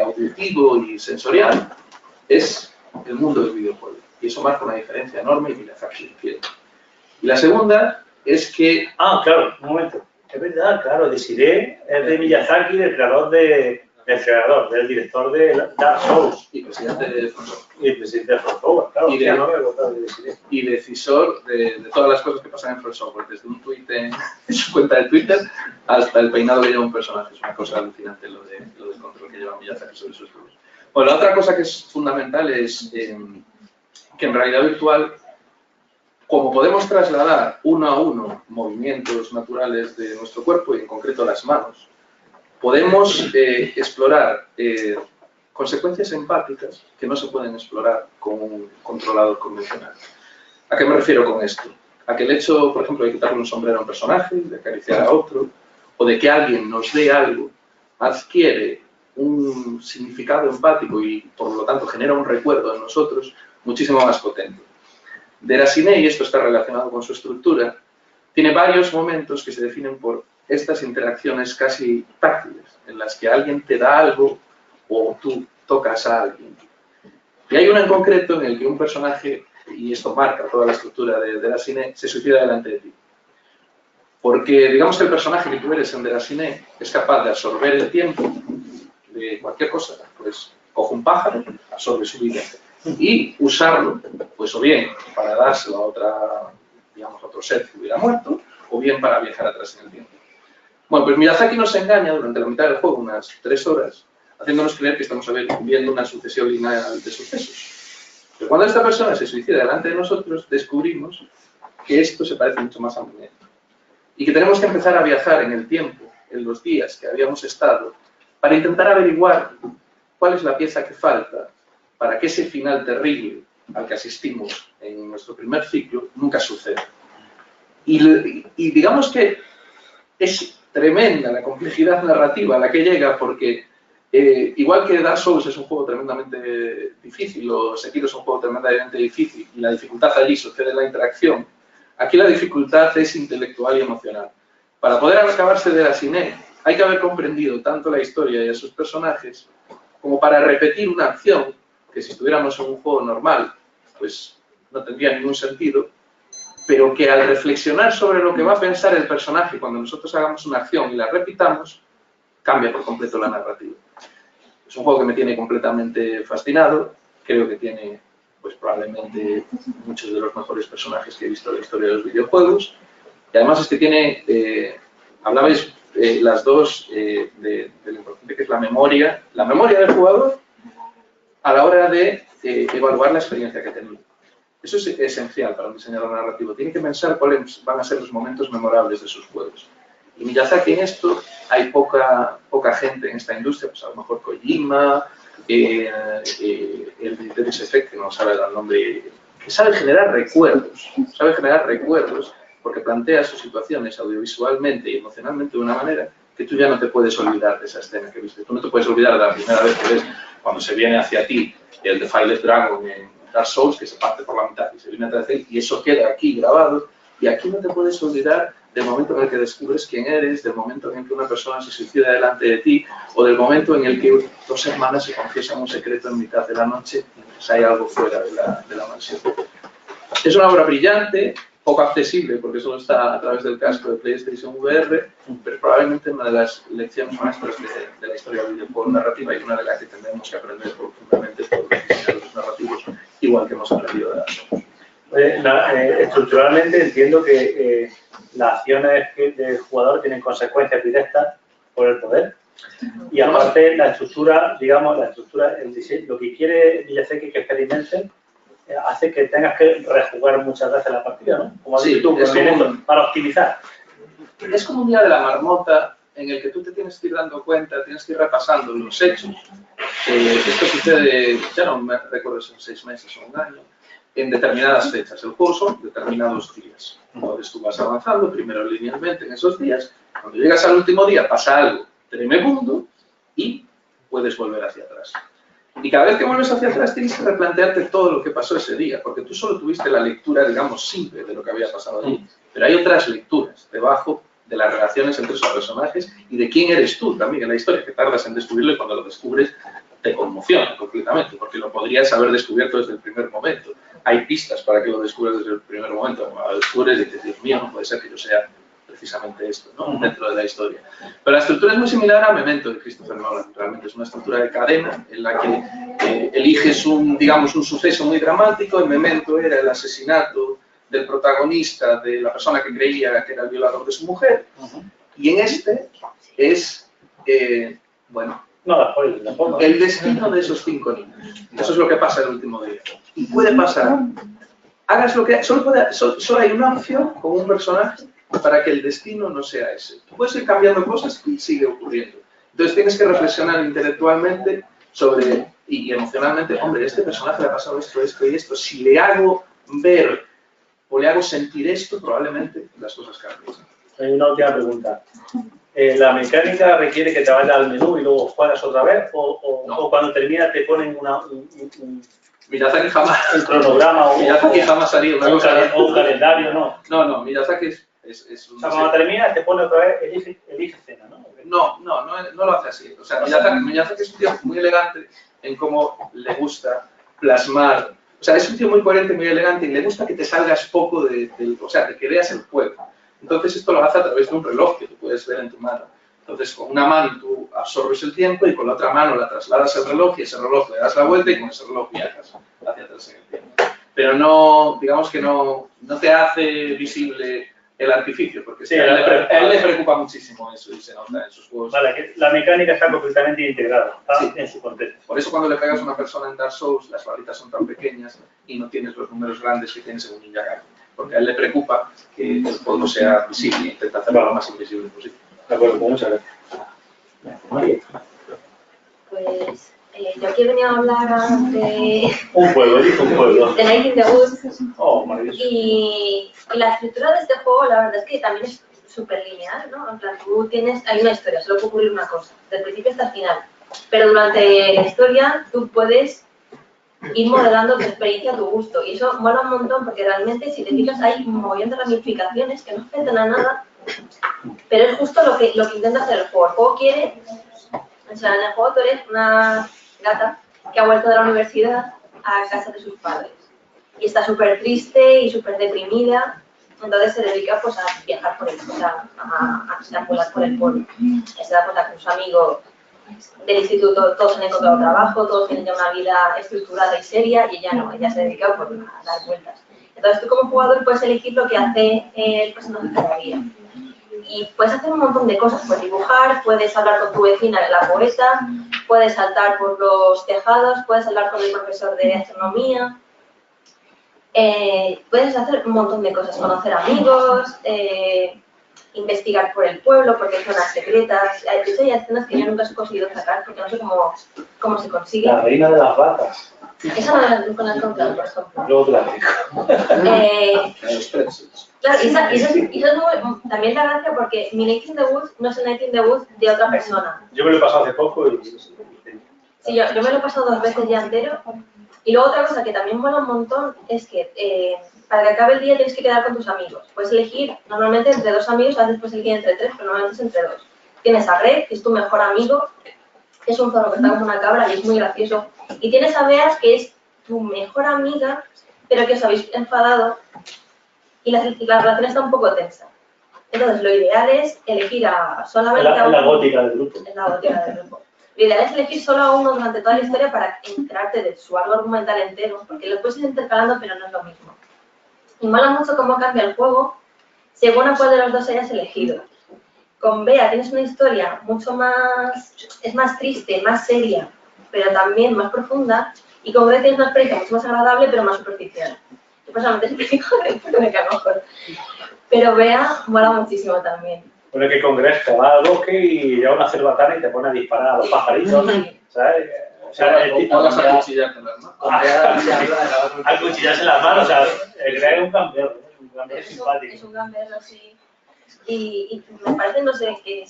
auditivo y sensorial, es el mundo del videojuego. Y eso marca una diferencia enorme y Miyazaki lo entiende. Y la segunda es que... claro, un momento. Es verdad, claro, Desiree es de Miyazaki, del director de Dark Souls. Y presidente de From Software. Y presidente de From Software, claro. Y decisor de todas las cosas que pasan en From Software, desde un tweet en su cuenta de Twitter hasta el peinado que lleva un personaje. Es una cosa alucinante lo del control que lleva Miyazaki sobre sus juegos. Bueno, la otra cosa que es fundamental es que en realidad virtual, como podemos trasladar uno a uno movimientos naturales de nuestro cuerpo, y en concreto las manos, podemos explorar consecuencias empáticas que no se pueden explorar con un controlador convencional. ¿A qué me refiero con esto? A que el hecho, por ejemplo, de quitarle un sombrero a un personaje, de acariciar a otro, o de que alguien nos dé algo, adquiere un significado empático y, por lo tanto, genera un recuerdo en nosotros muchísimo más potente. Déraciné, y esto está relacionado con su estructura, tiene varios momentos que se definen por estas interacciones casi táctiles, en las que alguien te da algo o tú tocas a alguien. Y hay uno en concreto en el que un personaje, y esto marca toda la estructura de Déraciné, se suicida delante de ti. Porque digamos que el personaje que tú eres en Déraciné es capaz de absorber el tiempo de cualquier cosa. Pues coge un pájaro, absorbe su vida, y usarlo, pues o bien para dárselo a otra, digamos, a otro ser que hubiera muerto, o bien para viajar atrás en el tiempo. Bueno, pues Miyazaki nos engaña durante la mitad del juego, unas 3 horas, haciéndonos creer que estamos viendo una sucesión lineal de sucesos. Pero cuando esta persona se suicida delante de nosotros, descubrimos que esto se parece mucho más a un momento. Y que tenemos que empezar a viajar en el tiempo, en los días que habíamos estado, para intentar averiguar cuál es la pieza que falta para que ese final terrible al que asistimos en nuestro primer ciclo nunca suceda. Y digamos que es tremenda la complejidad narrativa a la que llega, porque igual que Dark Souls es un juego tremendamente difícil, o Sekiro es un juego tremendamente difícil, y la dificultad allí sucede en la interacción, aquí la dificultad es intelectual y emocional. Para poder acabarse de Déraciné, hay que haber comprendido tanto la historia y a sus personajes, como para repetir una acción que si estuviéramos en un juego normal, pues no tendría ningún sentido, pero que al reflexionar sobre lo que va a pensar el personaje cuando nosotros hagamos una acción y la repitamos, cambia por completo la narrativa. Es un juego que me tiene completamente fascinado, creo que tiene pues probablemente muchos de los mejores personajes que he visto en la historia de los videojuegos, y además es que tiene, hablabais las dos de lo importante que es la memoria del jugador a la hora de evaluar la experiencia que ha tenido. Eso es esencial para un diseñador narrativo. Tiene que pensar cuáles van a ser los momentos memorables de sus juegos. Y Miyazaki en esto, hay poca gente en esta industria, pues a lo mejor Kojima, el de Tetris Effect, que no sabe dar nombre, que sabe generar recuerdos porque plantea sus situaciones audiovisualmente y emocionalmente de una manera que tú ya no te puedes olvidar de esa escena que viste. Tú no te puedes olvidar de la primera vez que ves cuando se viene hacia ti el Defiled Dragon en Dark Souls, que se parte por la mitad y se viene atrás de él, y eso queda aquí grabado, y aquí no te puedes olvidar del momento en el que descubres quién eres, del momento en el que una persona se suicida delante de ti, o del momento en el que 2 hermanas se confiesan un secreto en mitad de la noche mientras hay algo fuera de la mansión. Es una obra brillante, poco accesible porque solo está a través del casco de PlayStation VR, pero probablemente una de las lecciones maestras de la historia del videojuego narrativa, y una de las que tendremos que aprender profundamente por los diseñadores narrativos, igual que hemos aprendido de las otras. Estructuralmente entiendo que las acciones del jugador tienen consecuencias directas por el poder. Y aparte la estructura, digamos, el diseño, lo que quiere Miyazaki que experimenten, hace que tengas que rejugar muchas veces la partida, ¿no? Como has dicho tú, para optimizar. Es como un día de la marmota en el que tú te tienes que ir dando cuenta, tienes que ir repasando los hechos. Esto sucede, ya no me recuerdo si son 6 meses o un año, en determinadas fechas. El juego son determinados días. Entonces tú vas avanzando primero linealmente en esos días. Cuando llegas al último día pasa algo tremebundo y puedes volver hacia atrás. Y cada vez que vuelves hacia atrás tienes que replantearte todo lo que pasó ese día, porque tú solo tuviste la lectura, digamos, simple de lo que había pasado allí. Pero hay otras lecturas debajo de las relaciones entre esos personajes y de quién eres tú también en la historia, que tardas en descubrirlo y cuando lo descubres te conmociona completamente, porque lo podrías haber descubierto desde el primer momento. Hay pistas para que lo descubras desde el primer momento. Cuando lo descubres y dices, Dios mío, no puede ser que yo sea precisamente esto, ¿no? Dentro de la historia. Pero la estructura es muy similar a Memento de Christopher Nolan. Realmente es una estructura de cadena en la que eliges digamos, un suceso muy dramático. En Memento era el asesinato del protagonista, de la persona que creía que era el violador de su mujer. Y en este es, bueno, el destino de esos 5 niños. Eso es lo que pasa el último día. Y puede pasar. Hagas lo que... Solo hay una opción con un personaje para que el destino no sea ese. Tú puedes ir cambiando cosas y sigue ocurriendo. Entonces tienes que reflexionar intelectualmente sobre, y emocionalmente, hombre, a este personaje le ha pasado esto, esto y esto. Si le hago ver o le hago sentir esto, probablemente las cosas cambien. Hay una última pregunta. ¿La mecánica requiere que te vayas al menú y luego juegas otra vez? ¿O cuando termina te ponen Miyazaki jamás... un cronograma o Miyazaki jamás haría una cosa... o un calendario? No. No, Miyazaki es un... O sea, cuando termina te pone otra vez, elige escena, ¿no? No lo hace así. O sea, Miyazaki es un tío muy elegante en cómo le gusta plasmar. O sea, es un tío muy coherente, muy elegante y le gusta que te salgas poco o sea, que veas el juego. Entonces esto lo hace a través de un reloj que tú puedes ver en tu mano. Entonces con una mano tú absorbes el tiempo y con la otra mano la trasladas al reloj y ese reloj le das la vuelta y con ese reloj viajas hacia atrás en el tiempo. Pero no, digamos que no te hace visible el artificio, porque sí, a él le preocupa muchísimo eso y se nota en sus juegos. Vale, que la mecánica está completamente integrada en su contexto. Por eso cuando le pegas a una persona en Dark Souls, las barritas son tan pequeñas y no tienes los números grandes que tienes en un Ninja Gaiden. Porque a él le preocupa que el juego sea visible e intenta hacerlo lo más invisible posible. De acuerdo, muchas gracias. Pues yo aquí he venido a hablar de... Un pueblo, dijo un pueblo. De Night in the Woods. Oh, maravilloso. Y la estructura de este juego, la verdad es que también es súper lineal, ¿no? En plan, hay una historia, solo puede ocurrir una cosa, del principio hasta el final. Pero durante la historia tú puedes ir modelando tu experiencia a tu gusto. Y eso mola un montón porque realmente, si te fijas, hay un montón de ramificaciones que no afectan a nada, pero es justo lo que intenta hacer el juego. El juego quiere... O sea, en el juego tú eres una gata que ha vuelto de la universidad a casa de sus padres. Y está súper triste y súper deprimida. Entonces se dedica pues, a viajar por el pueblo, a deambular por el pueblo. Se da cuenta que sus amigos del instituto todos han encontrado trabajo, todos tienen ya una vida estructurada y seria, y ella no, ella se dedica pues, a dar vueltas. Entonces tú como jugador puedes elegir lo que hace el personaje cada día. Y puedes hacer un montón de cosas, puedes dibujar, puedes hablar con tu vecina, la poeta, puedes saltar por los tejados, puedes hablar con el profesor de astronomía, puedes hacer un montón de cosas, conocer amigos, investigar por el pueblo, porque hay zonas secretas. De hecho, hay escenas que yo nunca he conseguido sacar porque no sé cómo se consigue. La reina de las ratas. Esa no la he encontrado, por ejemplo. Luego te la digo. Claro, y esa es también la gracia porque mi Night in the Woods no es el Night in the Woods de otra persona. Yo me lo he pasado hace poco y... Sí, yo me lo he pasado 2 veces ya entero. Y luego otra cosa que también mola un montón es que para que acabe el día tienes que quedar con tus amigos. Puedes elegir normalmente entre 2 amigos, a veces puedes elegir entre 3, pero normalmente es entre 2. Tienes a Red, que es tu mejor amigo, que es un zorro que está como una cabra y es muy gracioso. Y tienes a Bea, que es tu mejor amiga, pero que os habéis enfadado y la relación está un poco tensa. Entonces lo ideal es elegir solamente a uno. Es la gótica del grupo. Es la gótica del grupo. Lo ideal es elegir solo a uno durante toda la historia para enterarte de su arco argumental entero, porque lo puedes ir intercalando, pero no es lo mismo. Y mola mucho cómo cambia el juego según a cuál de los dos hayas elegido. Con Bea tienes una historia mucho más... es más triste, más seria, pero también más profunda, y con Bea tienes una experiencia mucho más agradable, pero más superficial. Yo personalmente siempre digo que me cae mejor. Pero Bea mola muchísimo también. Bueno, que con Greg te va al bosque y lleva una cerbatana y te pone a disparar a los pajaritos, ¿sabes? O sea, el tipo... Vas a cuchillarte las manos. A cuchillarse las manos, o sea, el Greg es un gamberro, simpático. Es un gamberro, sí. Y me parece, no sé, que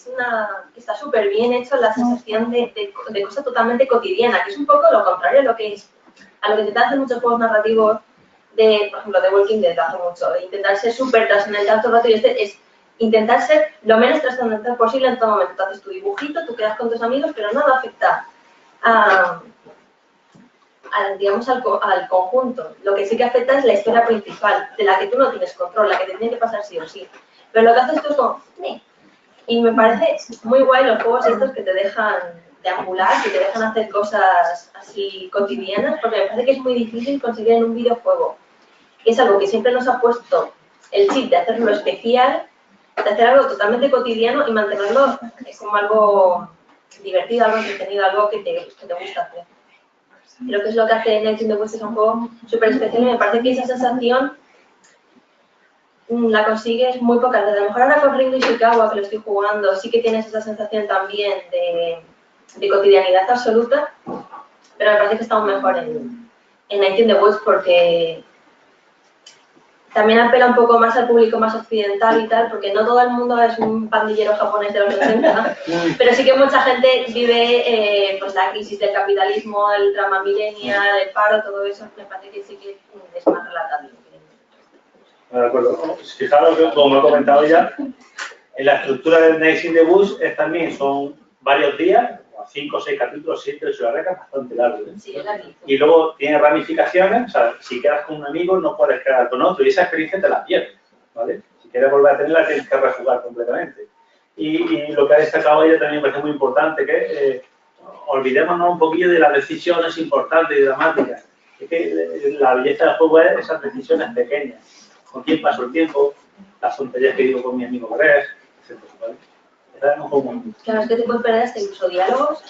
está súper bien hecho la sensación de cosa totalmente cotidiana, que es un poco lo contrario a lo que te hacen muchos juegos narrativos por ejemplo, The Walking Dead hace mucho, de intentar ser súper trascendental todo el rato, y este es intentar ser lo menos trascendental posible en todo momento. Tú haces tu dibujito, tú quedas con tus amigos, pero nada afecta digamos, al conjunto. Lo que sí que afecta es la historia principal, de la que tú no tienes control, la que te tiene que pasar sí o sí. Pero lo que haces tú es como... Y me parece muy guay los juegos estos que te dejan deambular, que te dejan hacer cosas así cotidianas, porque me parece que es muy difícil conseguir en un videojuego. Es algo que siempre nos ha puesto el chip de hacerlo especial, de hacer algo totalmente cotidiano y mantenerlo como algo divertido, algo entretenido, algo que te gusta hacer. Creo que es lo que hace Night in the Woods, es un juego súper especial y me parece que esa sensación la consigues muy pocas veces. A lo mejor ahora con Ringo Ishikawa, que lo estoy jugando, sí que tienes esa sensación también de cotidianidad absoluta, pero me parece que está aún mejor en Night in the Woods porque también apela un poco más al público más occidental y tal, porque no todo el mundo es un pandillero japonés de los 80, pero sí que mucha gente vive pues la crisis del capitalismo, el drama millennial, el paro, todo eso, me parece que sí que es más relatable. De acuerdo. Fijaros que, como he comentado ya, en la estructura del Night in the Woods también son varios días, 5 o 6 capítulos, 7 o 8 horas, bastante largo. Sí, es larguito. Y luego tiene ramificaciones, o sea, si quedas con un amigo no puedes quedar con otro, y esa experiencia te la pierdes, ¿vale? Si quieres volver a tenerla tienes que rejugar completamente. Y lo que ha destacado ella también me parece muy importante, que olvidémonos un poquillo de las decisiones importantes y dramáticas. Es que la belleza del juego es esas decisiones pequeñas. Con quién paso el tiempo, las tonterías que digo con mi amigo Greg, etc. ¿Vale? Claro, es que te puedes perder hasta incluso diálogos.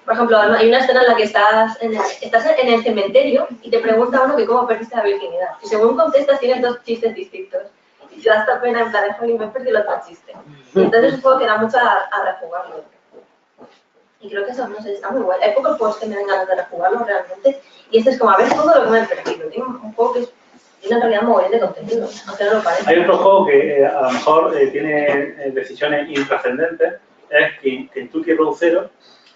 Por ejemplo, hay una escena en la que estás en el cementerio y te pregunta uno que cómo perdiste la virginidad. Y según contestas tienes 2 chistes distintos. Y te da esta pena en plan de jolín, me he perdido el otro chiste. Y entonces es un juego que da mucho a rejugarlo. Y creo que eso, no sé, está muy guay. Hay pocos juegos que me den ganas de rejugarlo realmente. Y este es como a ver todo lo que me he perdido. Tengo un juego que tiene en realidad muy bien de contenido, aunque no lo parece. Hay otro juego que a lo mejor tiene decisiones intrascendentes, es Kentucky Road Zero,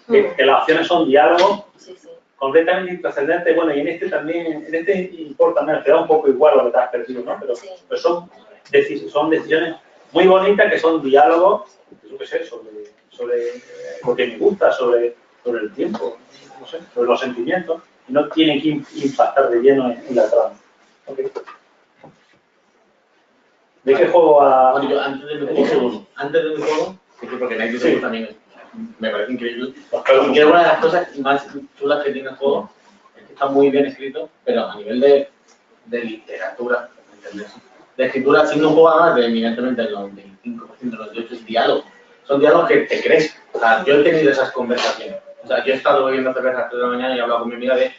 que las opciones son diálogos completamente intrascendentes. Bueno, y en este también, importa menos, te da un poco igual lo que te has perdido, ¿no? Pero son decisiones muy bonitas que son diálogos, yo qué sé, sobre lo que me gusta, sobre el tiempo, no sé, sobre los sentimientos, y no tienen que impactar de lleno en la trama. Okay. ¿De qué juego Bueno, yo antes de mi juego, porque Night in the Woods también me parece increíble. Y que una de las cosas más chulas que tiene el juego es que está muy bien escrito, pero a nivel de literatura, ¿entendés? De escritura, siendo un juego además evidentemente el 95%, el 98% es diálogo. Son diálogos que te crees. O sea, yo he tenido esas conversaciones. O sea, yo he estado bebiendo cerveza a las 3 de la mañana y he hablado con mi amiga de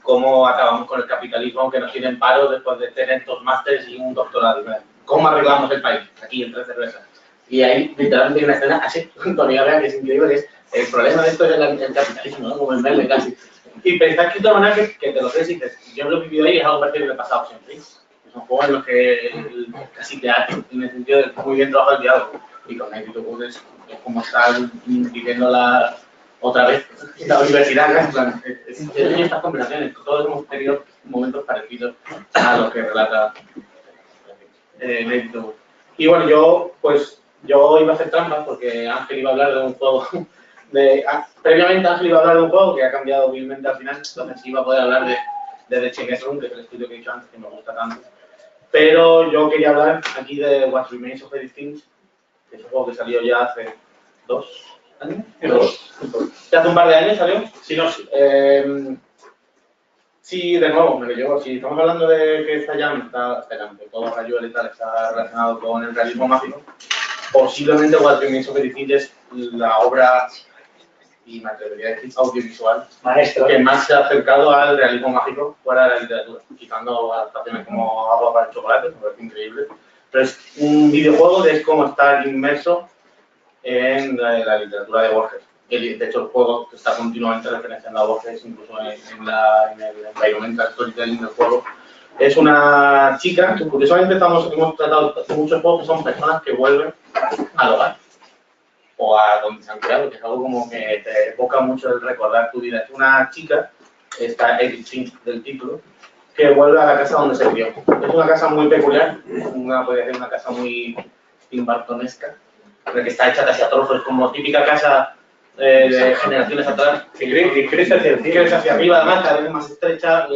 cómo acabamos con el capitalismo, que nos tienen paro después de tener 2 másteres y un doctorado. ¿Cómo arreglamos el país? Aquí, en 3 cervezas. Y ahí, literalmente, hay una escena así, con Tony Bea, que es increíble, que es el problema de esto es el capitalismo, ¿no? Como el meme casi. Y está escrito de manera que te lo crees y dices, yo lo he vivido ahí y es algo parecido que me ha pasado siempre. Son juegos en los que casi te hacen, en el sentido de muy bien trabajo el diálogo. Y con Night in the Woods es como estar viviendo otra vez la universidad, en plan, tiene estas conversaciones, todos hemos tenido momentos parecidos a los que relata Night in the Woods. Y bueno, yo iba a hacer trampas porque Ángel iba a hablar de un juego previamente Ángel iba a hablar de un juego que ha cambiado vilmente al final, entonces iba a poder hablar de The Chainless Room, que es el estudio que he dicho antes, que me gusta tanto. Pero yo quería hablar aquí de What Remains of Edith Finch, que es un juego que salió ya hace 2 años. ¿Hace un par de años salió? Sí, no, sí. Sí, de nuevo, me lo llevo. Si estamos hablando de que que todo Rayuela y tal está relacionado con el realismo mágico, posiblemente What Remains of Edith Finch es la obra, y me atrevería a decir, audiovisual maestra que más se ha acercado al realismo mágico fuera de la literatura, quitando adaptaciones como Agua para el chocolate, me parece increíble. Pero es un videojuego de cómo estar inmerso en la literatura de Borges. De hecho, el juego está continuamente referenciando a Borges, incluso en el environmental storytelling del juego. Es una chica, curiosamente hemos tratado muchos juegos que son personas que vuelven al hogar o a donde se han criado, que es algo como que te evoca mucho el recordar tu vida. Es una chica, esta Edith Finch del título, que vuelve a la casa donde se crió. Es una casa muy peculiar, podría ser una casa muy Tim Burtonesca, que está hecha casi a trozos, como típica casa de generaciones atrás. Y crece hacia el cielo. Crece hacia arriba, además, cada vez más estrecha.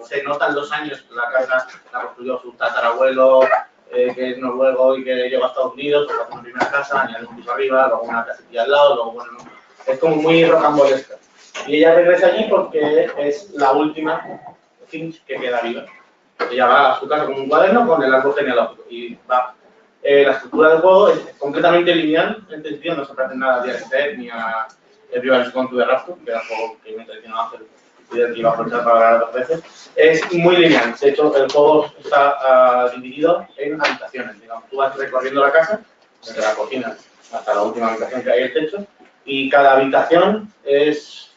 Se notan los años. La casa la construyó su tatarabuelo, que es noruego y que llegó a Estados Unidos, pues hace una primera casa, añade un piso arriba, luego una casilla al lado, luego, bueno, no. Es como muy rocambolesca. Y ella regresa allí porque es la última Finch que queda viva. Ella va a su casa con un cuaderno con el árbol genealógico y va. La estructura del juego es completamente lineal, en sentido no se parece nada a DST ni a Everyone's Gone to the Rapture, que era el juego que me intencionaba hacer y del que iba a aprovechar para hablar dos veces. Es muy lineal, de hecho el juego está dividido en habitaciones, digamos. Tú vas recorriendo la casa, desde la cocina hasta la última habitación que hay en el techo, y cada habitación es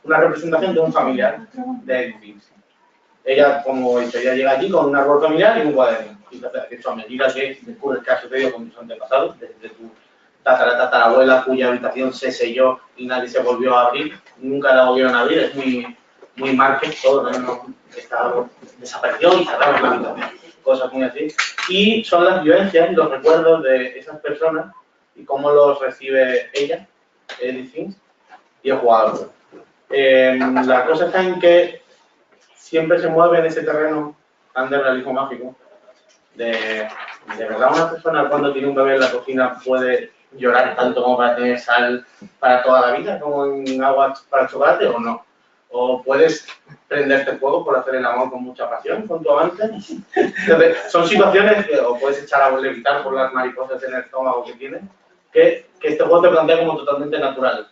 una representación de un familiar de Edith Finch. Ella, como he dicho, ella llega allí con un árbol familiar y un cuaderno. Y de hecho, a medida que descubres qué ha sucedido con tus antepasados, desde tu tatarabuela cuya habitación se selló y nadie se volvió a abrir, nunca la volvieron a abrir, es muy Márquez todo, ¿no? Desapareció y cerraron la habitación, cosas muy así. Y son las vivencias y los recuerdos de esas personas y cómo los recibe ella, Edith Finch, y el jugador. La cosa está en que siempre se mueve en ese terreno tan de realismo mágico. De verdad, una persona cuando tiene un bebé en la cocina puede llorar tanto como para tener sal para toda la vida, como en agua para el chocolate, o no. O puedes prenderte fuego por hacer el amor con mucha pasión con tu amante. Entonces, son situaciones que o puedes echar a levitar por las mariposas en el estómago que tienes, que este juego te plantea como totalmente natural.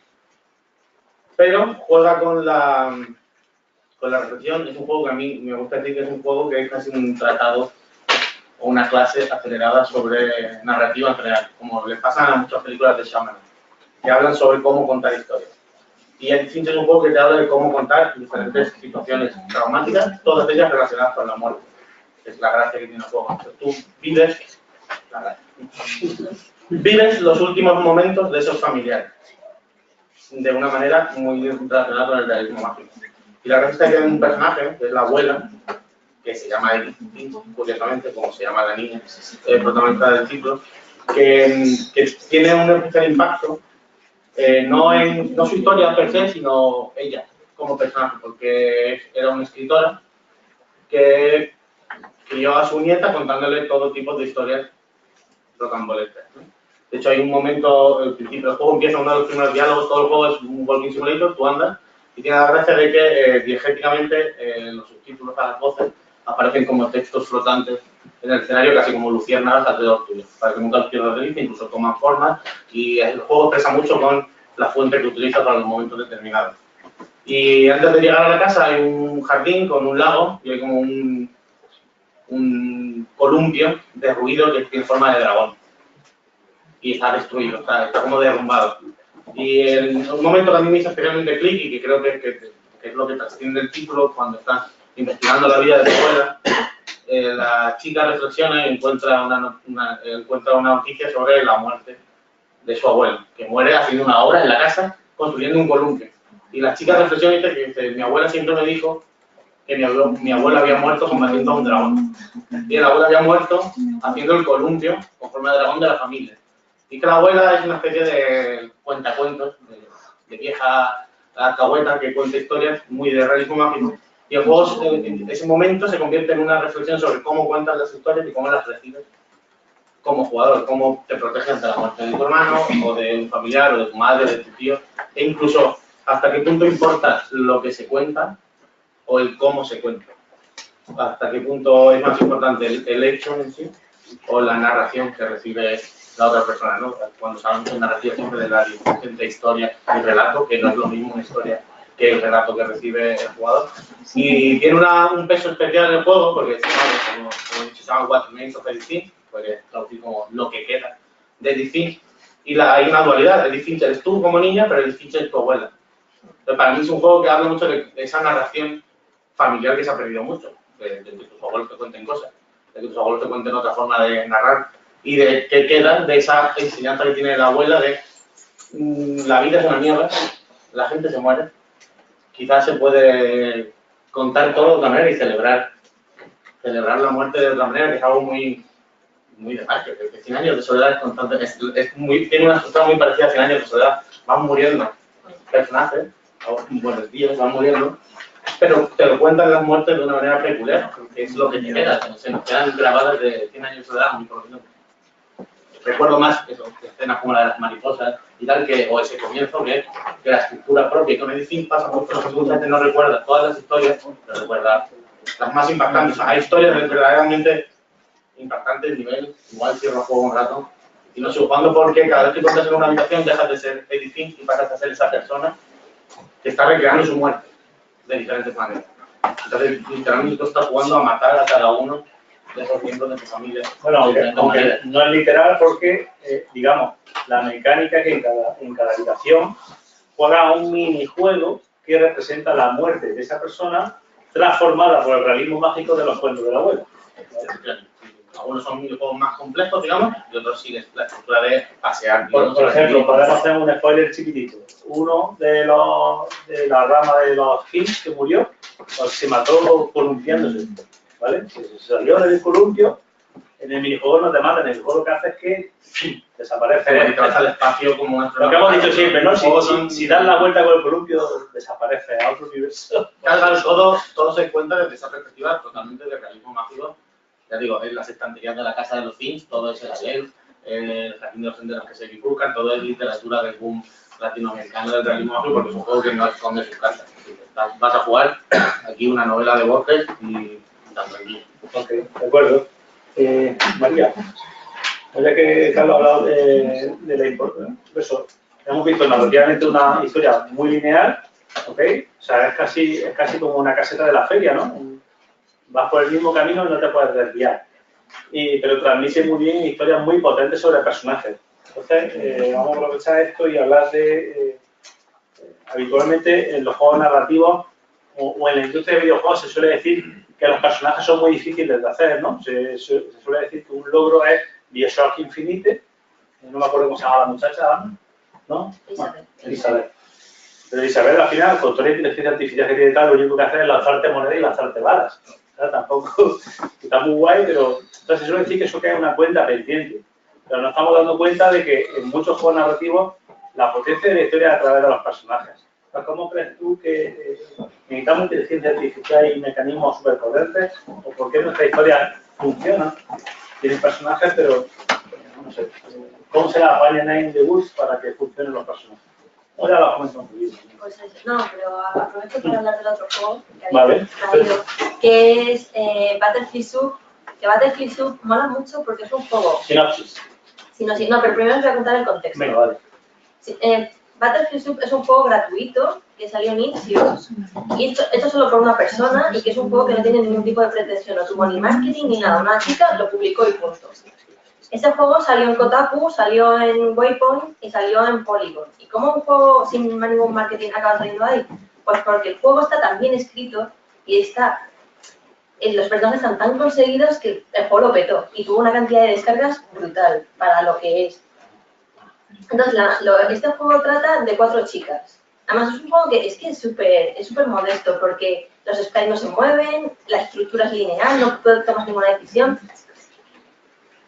Pero juega con la reflexión. Es un juego que a mí me gusta decir que es un juego que es casi un tratado o una clase acelerada sobre narrativa en general, como le pasa a muchas películas de Shyamalan, que hablan sobre cómo contar historias. Y Edith Finch es un juego que te habla de cómo contar diferentes situaciones traumáticas, todas ellas relacionadas con la muerte. Es la gracia que tiene el juego. Tú vives los últimos momentos de esos familiares, de una manera muy relacionada con el realismo mágico. Y la gracia es que hay un personaje, que es la abuela, que se llama Edith Finch, curiosamente, como se llama la niña, protagonista del ciclo, que tiene un especial impacto, no su historia per se, sino ella como personaje, porque era una escritora que crió a su nieta contándole todo tipo de historias rocambolescas, ¿no? De hecho, hay un momento, al principio del juego empieza uno de los primeros diálogos, todo el juego es un walking simulator, tú andas, y tiene la gracia de que diegéticamente los subtítulos a las voces aparecen como textos flotantes en el escenario, casi como luciérnagas alrededor tuyo, para que nunca los pierdas de vista, incluso toman forma, y el juego expresa mucho con la fuente que utiliza para los momentos determinados. Y antes de llegar a la casa hay un jardín con un lago y hay como un columpio de ruido que tiene forma de dragón. Y está destruido, está como derrumbado. Y en un momento que a mí me hizo especialmente clic y que creo que es lo que trasciende el título cuando estás investigando la vida de tu abuela, la chica reflexiona y encuentra una noticia sobre la muerte de su abuelo, que muere haciendo una obra en la casa construyendo un columpio. Y la chica reflexiona y dice, mi abuela siempre me dijo que mi abuelo había muerto combatiendo a un dragón. Y el abuelo había muerto haciendo el columpio con forma de dragón de la familia. Y que la abuela es una especie de cuentacuentos, de vieja alcahueta que cuenta historias muy de realismo mágico. Y el juego en ese momento se convierte en una reflexión sobre cómo cuentas las historias y cómo las recibes como jugador, cómo te proteges ante la muerte de tu hermano, o de un familiar, o de tu madre, o de tu tío, e incluso hasta qué punto importa lo que se cuenta o el cómo se cuenta. Hasta qué punto es más importante el hecho en sí o la narración que recibe la otra persona, ¿no? Cuando hablamos de narrativa siempre de la diferencia entre historia y relato, que no es lo mismo una historia que el relato que recibe el jugador. Y tiene un peso especial en el juego, porque como he dicho, se llama What Remains of Edith Finch, puede traducir como lo que queda de Edith Finch. Y hay una dualidad, Edith Finch eres tú como niña, pero Edith Finch es tu abuela. Entonces, para mí es un juego que habla mucho de esa narración familiar que se ha perdido mucho, de que tus abuelos te cuenten cosas, de que tus abuelos te cuenten otra forma de narrar y de qué queda de esa enseñanza que tiene la abuela de la vida es una mierda, la gente se muere. Quizás se puede contar todo de otra manera y celebrar la muerte de otra manera, que es algo muy de parte, porque 100 años de soledad es constante, tiene una estructura muy parecida a 100 años de soledad. Van muriendo personajes, buenos días, van muriendo, pero te lo cuentan las muertes de una manera peculiar, porque es lo que te queda, se nos quedan grabadas de 100 años de soledad, muy por lo menos. Recuerdo más eso, escenas como la de las mariposas y tal, o ese comienzo, que la estructura propia, que con el film pasa mucho, mucha gente no recuerda todas las historias, pero recuerda las más impactantes. Hay historias verdaderamente impactantes, nivel, igual cierro el juego un rato, y no sé jugando porque cada vez que tú entras en una habitación dejas de ser Eddie Finch y pasas a ser esa persona que está recreando su muerte de diferentes maneras. Entonces, literalmente tú estás jugando a matar a cada uno de esos miembros de tu familia. Bueno, aunque no es literal porque, digamos, la mecánica que en cada habitación juega un minijuego que representa la muerte de esa persona transformada por el realismo mágico de los cuentos de la abuela. Algunos son minijuegos más complejos, digamos, y otros siguen la estructura de pasear. Por ejemplo, podemos hacer un spoiler chiquitito. Uno de la rama de los Finch que murió, pues se mató columpiándose, ¿vale? Se salió del columpio, en el minijuego no te matan, el juego lo que hace es que desaparece. Y te vas al espacio como una... Lo que hemos dicho siempre, ¿no? Si das la vuelta con el columpio, desaparece a otro universo. Claro, todo se cuenta desde esa perspectiva totalmente de realismo mágico. Ya digo, en las estanterías de la casa de los Finch, todo es el Ariel, el jardín de los senderos que se bifurcan, todo es literatura del boom latinoamericano del realismo mágico, porque es un juego que no esconde sus cartas. Vas a jugar aquí una novela de Borges y tan tranquilo. Ok, de acuerdo. María, ya que Carlos ha hablado de la importancia, eso, hemos visto narrativamente una historia muy lineal, ¿ok? O sea, es casi como una caseta de la feria, ¿no? Vas por el mismo camino y no te puedes desviar. Pero transmite muy bien historias muy potentes sobre personajes. Entonces, vamos a aprovechar esto y hablar de... habitualmente en los juegos narrativos o en la industria de videojuegos se suele decir que los personajes son muy difíciles de hacer, ¿no? Se suele decir que un logro es BioShock Infinite. No me acuerdo cómo se llama la muchacha, ¿no? Isabel. Isabel. Pero Isabel, al final, con toda la inteligencia artificial que tiene tal, lo único que hace es lanzarte monedas y lanzarte balas. O sea, tampoco está muy guay, pero entonces se suele decir que eso queda una cuenta pendiente. Pero nos estamos dando cuenta de que en muchos juegos narrativos la potencia de la historia es a través de los personajes. Entonces, ¿cómo crees tú que necesitamos inteligencia artificial y mecanismos superpotentes? ¿O por qué nuestra historia funciona? Tiene personajes, pero no sé. ¿Cómo se la apañan en The Woods para que funcionen los personajes? O ya lo has comentado un poquito. Pues eso, no, pero aprovecho para hablar del otro juego que Vale. traído, que es Battlefield Sub. Que Battlefield Sub mola mucho porque es un juego... Sinopsis. No, pero primero os voy a contar el contexto. Venga, vale. Sí, Battlefield Sub es un juego gratuito que salió en Ixios y hecho solo por una persona y que es un juego que no tiene ningún tipo de pretensión, no tuvo ni marketing ni nada. Una chica lo publicó y punto. Este juego salió en Kotaku, salió en Waypoint y salió en Polygon. ¿Y cómo un juego sin ningún marketing acaba saliendo ahí? Pues porque el juego está tan bien escrito y los personajes están tan conseguidos que el juego lo petó y tuvo una cantidad de descargas brutal para lo que es. Entonces, este juego trata de 4 chicas. Además, es un juego que es súper modesto porque los sprites no se mueven, la estructura es lineal, no tomas ninguna decisión.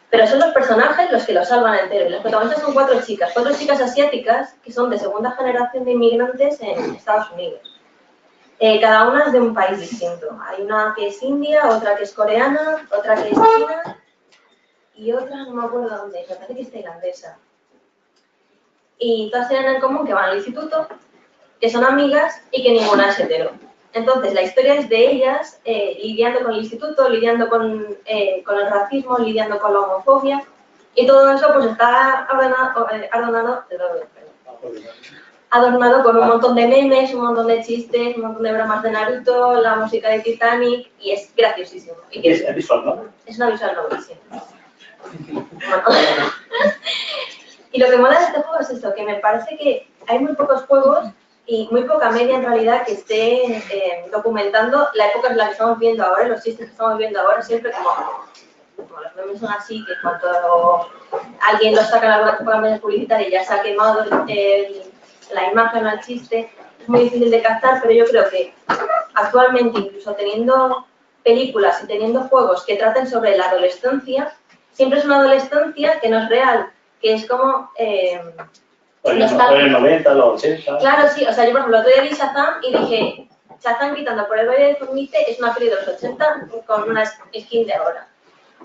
Pero son los personajes los que lo salvan entero. Y los protagonistas son 4 chicas asiáticas que son de segunda generación de inmigrantes en Estados Unidos. Cada una es de un país distinto. Hay una que es india, otra que es coreana, otra que es china y otra no me acuerdo dónde es, me parece que es tailandesa. Y todas tienen en común que van al instituto, que son amigas y que ninguna es hetero. Entonces, la historia es de ellas lidiando con el instituto, lidiando con el racismo, lidiando con la homofobia y todo eso pues está adornado con un montón de memes, un montón de chistes, un montón de bromas de Naruto, la música de Titanic y es graciosísimo. Y es visual, ¿no? Es una visual novel, sí. Bueno. Y lo que mola de este juego es esto, que me parece que hay muy pocos juegos y muy poca media en realidad que esté documentando la época en la que estamos viviendo ahora, los chistes que estamos viviendo ahora, siempre como como los memes son así, que cuando alguien los saca en alguna campaña publicitaria ya se ha quemado la imagen o el chiste, es muy difícil de captar, pero yo creo que actualmente, incluso teniendo películas y teniendo juegos que traten sobre la adolescencia, siempre es una adolescencia que no es real, que es como... o en el 90, los 80. Claro, sí, o sea, yo por ejemplo, el otro día vi Shazam y dije, Shazam quitando por el baile de Fornite es una peli de los 80 con una skin de ahora.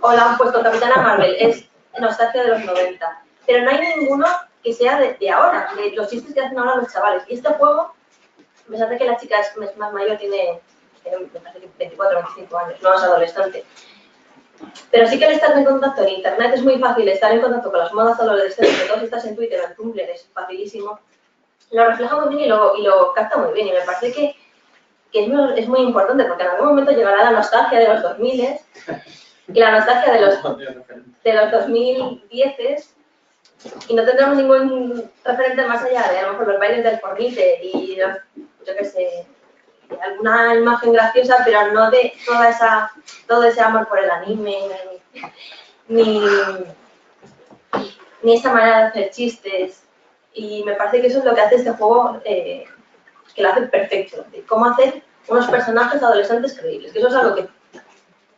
O la han puesto Capitana Marvel, es nostalgia de los 90. Pero no hay ninguno que sea de ahora, de los chistes que hacen ahora los chavales. Y este juego, a pesar de que la chica es más mayor, tiene me parece que 24 o 25 años, no es adolescente. Pero sí que al estar en contacto en internet es muy fácil estar en contacto con las modas adolescentes, sobre todo si estás en Twitter o en Tumblr, es facilísimo. Lo refleja muy bien y lo capta muy bien. Y me parece que es muy importante porque en algún momento llegará la nostalgia de los 2000 y la nostalgia de los 2010 y no tendremos ningún referente más allá de a lo mejor los bailes del Fornite y los, yo qué sé, alguna imagen graciosa, pero no de todo ese amor por el anime, ni esa manera de hacer chistes. Y me parece que eso es lo que hace este juego, que lo hace perfecto, de cómo hacer unos personajes adolescentes creíbles, que eso es algo que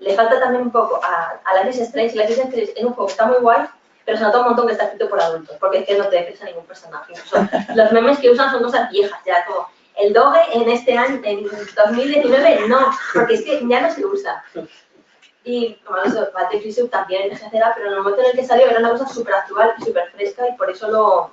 le falta también un poco a Life is Strange. Life is Strange es un juego que está muy guay, pero se nota un montón que está escrito por adultos, porque es que no te crees a ningún personaje. Incluso los memes que usan son cosas viejas, ya como el doge en este año, en 2019, no, porque es que ya no se usa. Y como eso, Battlefield Sub también ejercerá, pero en el momento en el que salió era una cosa súper actual y súper fresca y por eso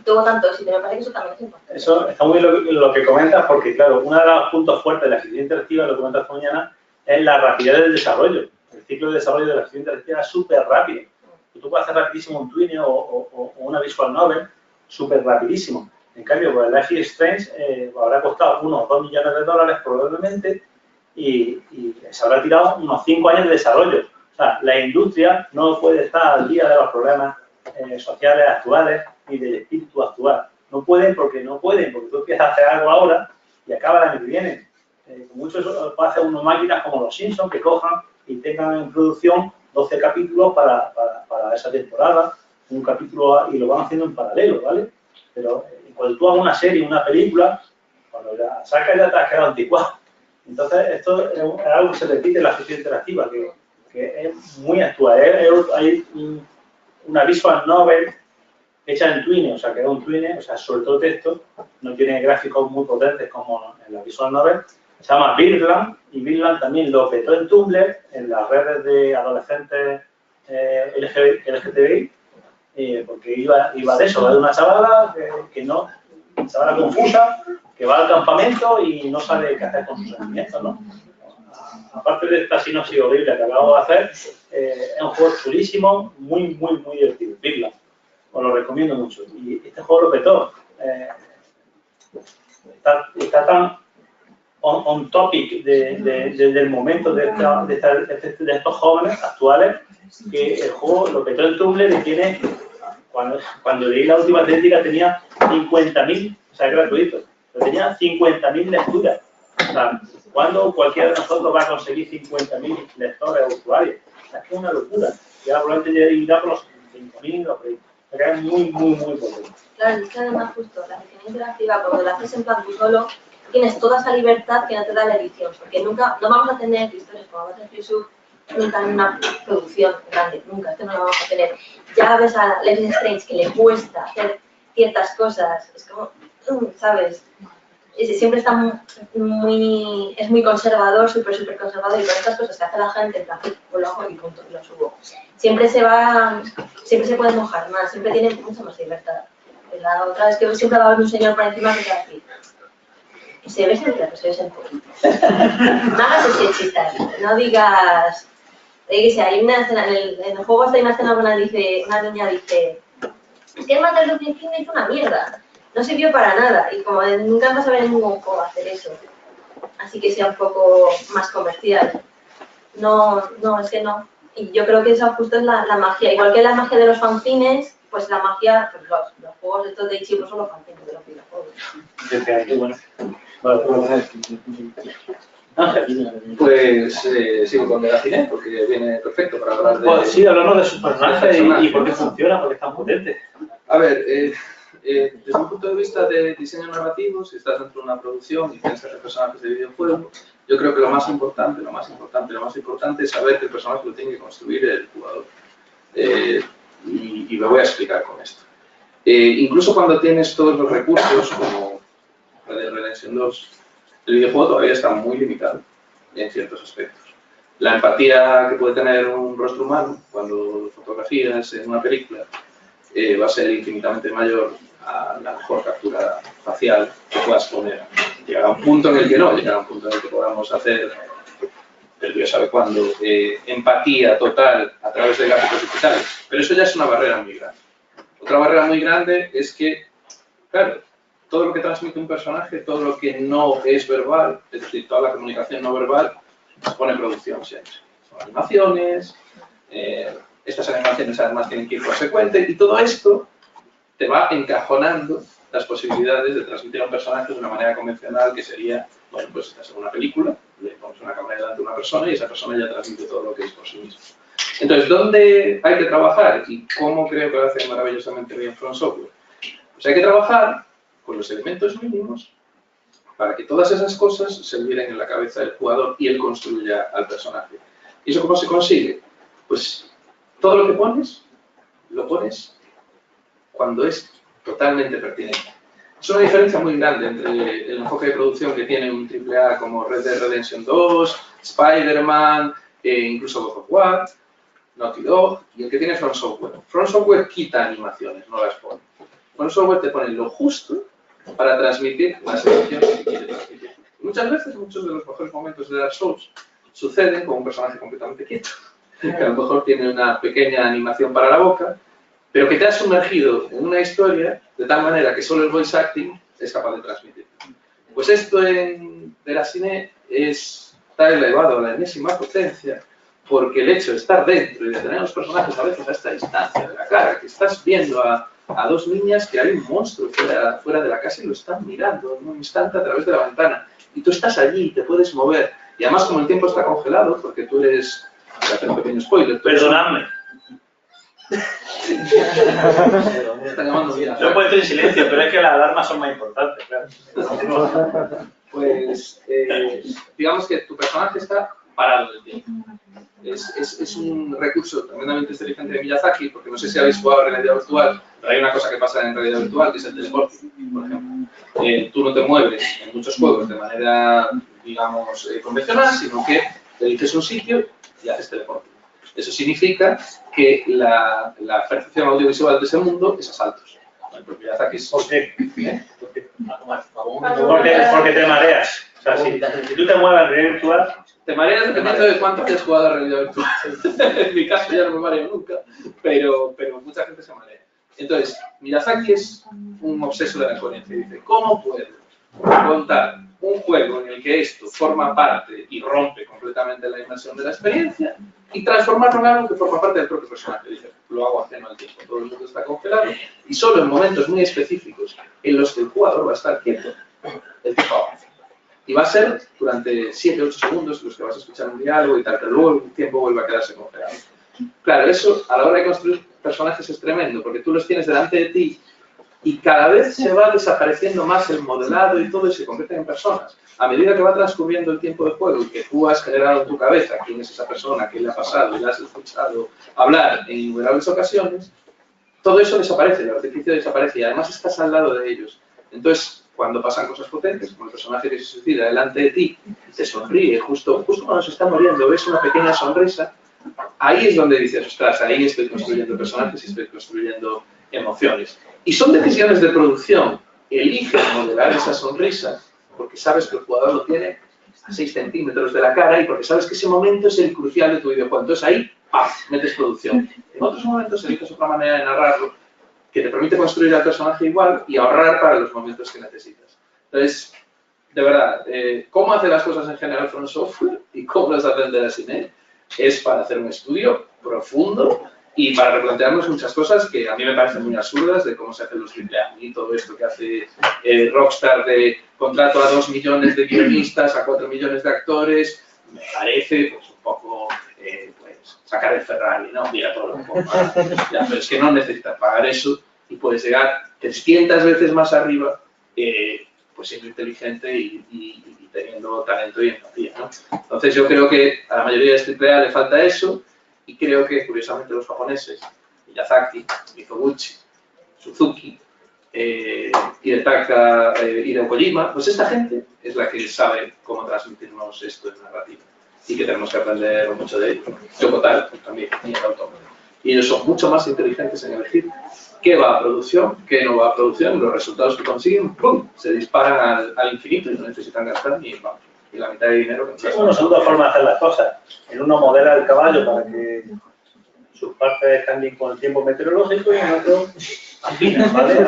tuvo tanto éxito. Me parece que eso también es importante. Eso está muy bien lo que comentas, porque claro, uno de los puntos fuertes de la escritura interactiva, lo comentas mañana, es la rapidez del desarrollo. El ciclo de desarrollo de la escritura interactiva es súper rápido. Tú puedes hacer rapidísimo un Twine o una visual novel, súper rapidísimo. En cambio, pues Life is Strange habrá costado unos 2 millones de dólares probablemente y se habrá tirado unos 5 años de desarrollo. O sea, la industria no puede estar al día de los problemas sociales actuales ni del espíritu actual. No pueden porque tú empiezas a hacer algo ahora y acaba el año que viene. Con mucho eso puede hacer unas máquinas como los Simpsons que cojan y tengan en producción 12 capítulos para esa temporada, un capítulo y lo van haciendo en paralelo, ¿vale? Pero cuando tú hagas una serie, una película, cuando la sacas ya te has quedado anticuado. Entonces, esto es algo que se repite en la ficción interactiva, que es muy actual. Hay una visual novel hecha en Twine, o sea, que es un Twine, o sea, sobre todo texto, no tiene gráficos muy potentes como en la visual novel. Se llama Birdland, y Birdland también lo petó en Tumblr, en las redes de adolescentes LGTBI, porque iba de eso, de una chavala una chavala confusa, que va al campamento y no sabe qué hacer con sus sentimientos, ¿no? Aparte de esta sinopsis horrible que acabo de hacer, es un juego chulísimo, muy divertido, Birdland. Os lo recomiendo mucho. Y este juego lo petó. Está tan on topic del momento de estos jóvenes actuales que el juego lo petó en Tumblr y tiene, cuando leí la última crítica tenía 50.000, o sea, gratuito, pero tenía 50.000 lecturas. O sea, ¿cuándo cualquiera de nosotros va a conseguir 50.000 lectores o usuarios? O sea, es que es una locura. Y ahora probablemente irá por los 5.000 o por ahí. O sea, que es muy potente. Claro, es que además justo la ficción interactiva, cuando la haces en plan tú solo, tienes toda esa libertad que no te da la edición, porque nunca, no vamos a tener historias como Battlefield Sub, nunca en una producción grande, nunca, esto no lo vamos a tener. Ya ves a Life is Strange que le cuesta hacer ciertas cosas, es como, ¿sabes? Siempre está es muy conservador, súper conservador, y con estas cosas que hace la gente, en plan, pues lo hago y punto, y lo subo. Siempre se puede mojar más, siempre tiene mucha más libertad. La otra vez que siempre va a haber un señor por encima que te va a decir, se ve siempre, pues se ve siempre. No hagas ese chiste, no digas, que hay una escena, en el juego hay una escena donde una niña dice, es que el Martin Luther King hizo una mierda, no sirvió para nada, y como nunca vas a ver en ningún juego hacer eso, así que sea un poco más comercial. No, es que no. Y yo creo que eso justo es la magia, igual que la magia de los fanzines, pues la magia, pues los juegos estos de Ichigo son los fanzines de los videojuegos. Bueno. Pues sigo con Megacine porque viene perfecto para hablar de... Pues sí, hablamos de sus personajes y por qué funciona, por qué es tan potente. A ver, desde un punto de vista de diseño narrativo, si estás dentro de una producción y tienes que hacer personajes de videojuego, yo creo que lo más importante es saber que el personaje lo tiene que construir el jugador. Y me voy a explicar con esto. Incluso cuando tienes todos los recursos, como Red Dead Redemption 2, el videojuego todavía está muy limitado en ciertos aspectos. La empatía que puede tener un rostro humano cuando fotografías en una película va a ser infinitamente mayor a la mejor captura facial que puedas poner. Llegará un punto en el que no, llegará un punto en el que podamos hacer, pero Dios sabe cuándo, empatía total a través de gráficos digitales. Pero eso ya es una barrera muy grande. Otra barrera muy grande es que, claro, todo lo que transmite un personaje, todo lo que no es verbal, es decir, toda la comunicación no verbal, se pone en producción siempre. Son animaciones, estas animaciones además tienen que ir consecuentes y todo esto te va encajonando las posibilidades de transmitir a un personaje de una manera convencional que sería, bueno, pues estás en una película, le pones una cámara delante de una persona y esa persona ya transmite todo lo que es por sí mismo. Entonces, ¿dónde hay que trabajar y cómo creo que lo hace maravillosamente bien From Software? Pues hay que trabajar con los elementos mínimos para que todas esas cosas se olviden en la cabeza del jugador y él construya al personaje. ¿Y eso cómo se consigue? Pues todo lo que pones, lo pones cuando es totalmente pertinente. Es una diferencia muy grande entre el enfoque de producción que tiene un AAA como Red Dead Redemption 2, Spider-Man, incluso God of War, Naughty Dog, y el que tiene From Software. From Software quita animaciones, no las pone. From Software te pone lo justo para transmitir las emociones que quiere transmitir. Muchas veces, muchos de los mejores momentos de Dark Souls suceden con un personaje completamente quieto, que a lo mejor tiene una pequeña animación para la boca, pero que te ha sumergido en una historia de tal manera que solo el voice acting es capaz de transmitir. Pues esto en Megacine está elevado a la enésima potencia, porque el hecho de estar dentro y de tener a los personajes a veces a esta distancia de la cara, que estás viendo a dos niñas que hay un monstruo fuera de la casa y lo están mirando en un instante a través de la ventana, y tú estás allí y te puedes mover, y además como el tiempo está congelado, porque tú eres, voy a hacer un pequeño spoiler, Perdonadme. Me están llamando bien. Yo puedo decir en silencio, pero es que las alarmas son más importantes, claro. Pues digamos que tu personaje está parado del tiempo. Es un recurso tremendamente inteligente de Miyazaki, porque no sé si habéis jugado a realidad virtual, pero hay una cosa que pasa en realidad virtual, que es el teleporte, por ejemplo. Tú no te mueves en muchos juegos de manera, digamos, convencional, sino que eliges un sitio y haces teleporte. Eso significa que la percepción audiovisual de ese mundo es a saltos. ¿Por qué? Porque te mareas. O sea, si tú te mueves en realidad virtual... Te mareas dependiendo de cuánto hayas jugado a realidad virtual. En mi caso ya no me mareo nunca, pero mucha gente se marea. Entonces, Miyazaki es un obseso de la coherencia y dice, ¿cómo puedo contar un juego en el que esto forma parte y rompe completamente la inmersión de la experiencia y transformarlo en algo que forma parte del propio personaje? Dice, lo hago ajeno al tiempo, todo el mundo está congelado y solo en momentos muy específicos en los que el jugador va a estar quieto, el tiempo avanza. Y va a ser durante 7-8 segundos los que vas a escuchar un diálogo y tal, pero luego el tiempo vuelve a quedarse congelado. Claro, eso a la hora de construir personajes es tremendo, porque tú los tienes delante de ti y cada vez se va desapareciendo más el modelado y todo y se convierten en personas. A medida que va transcurriendo el tiempo de juego y que tú has generado en tu cabeza quién es esa persona, qué le ha pasado y la has escuchado hablar en innumerables ocasiones, todo eso desaparece, el artificio desaparece y además estás al lado de ellos. Entonces, cuando pasan cosas potentes, como el personaje que se suicida delante de ti, te sonríe, justo cuando se está muriendo, ves una pequeña sonrisa, ahí es donde dices, ostras, ahí estoy construyendo personajes y estoy construyendo emociones. Y son decisiones de producción. Eliges modelar esa sonrisa porque sabes que el jugador lo tiene a 6 centímetros de la cara y porque sabes que ese momento es el crucial de tu videojuego. Entonces ahí, ¡pam!, metes producción. En otros momentos eliges otra manera de narrarlo que te permite construir al personaje igual y ahorrar para los momentos que necesitas. Entonces, de verdad, cómo hace las cosas en general From Software y cómo las hace el Megacine es para hacer un estudio profundo y para replantearnos muchas cosas que a mí me parecen muy absurdas de cómo se hacen los AAA y todo esto que hace Rockstar de contrato a 2 millones de guionistas, a 4 millones de actores, me parece pues un poco pues, sacar el Ferrari, ¿no? Mira todo lo que puedo pagar. Ya, pero es que no necesitas pagar eso y puedes llegar 300 veces más arriba pues siendo inteligente y teniendo talento y empatía, ¿no? Entonces yo creo que a la mayoría de AAA le falta eso y creo que curiosamente los japoneses, Miyazaki, Mizoguchi, Suzuki, Hidetaka, Hideo Kojima, pues esta gente es la que sabe cómo transmitirnos esto en narrativa y que tenemos que aprender mucho de ellos. Yoko Taro también, y el autor. Y ellos son mucho más inteligentes en elegir qué va a producción, qué no va a producción, y los resultados que consiguen, ¡pum!, se disparan al infinito y no necesitan gastar ni la mitad de dinero que nos gastan. Bueno, son dos formas de hacer las cosas. En uno modela el caballo para que sus partes cambien con el tiempo meteorológico y en otro afina, ¿vale?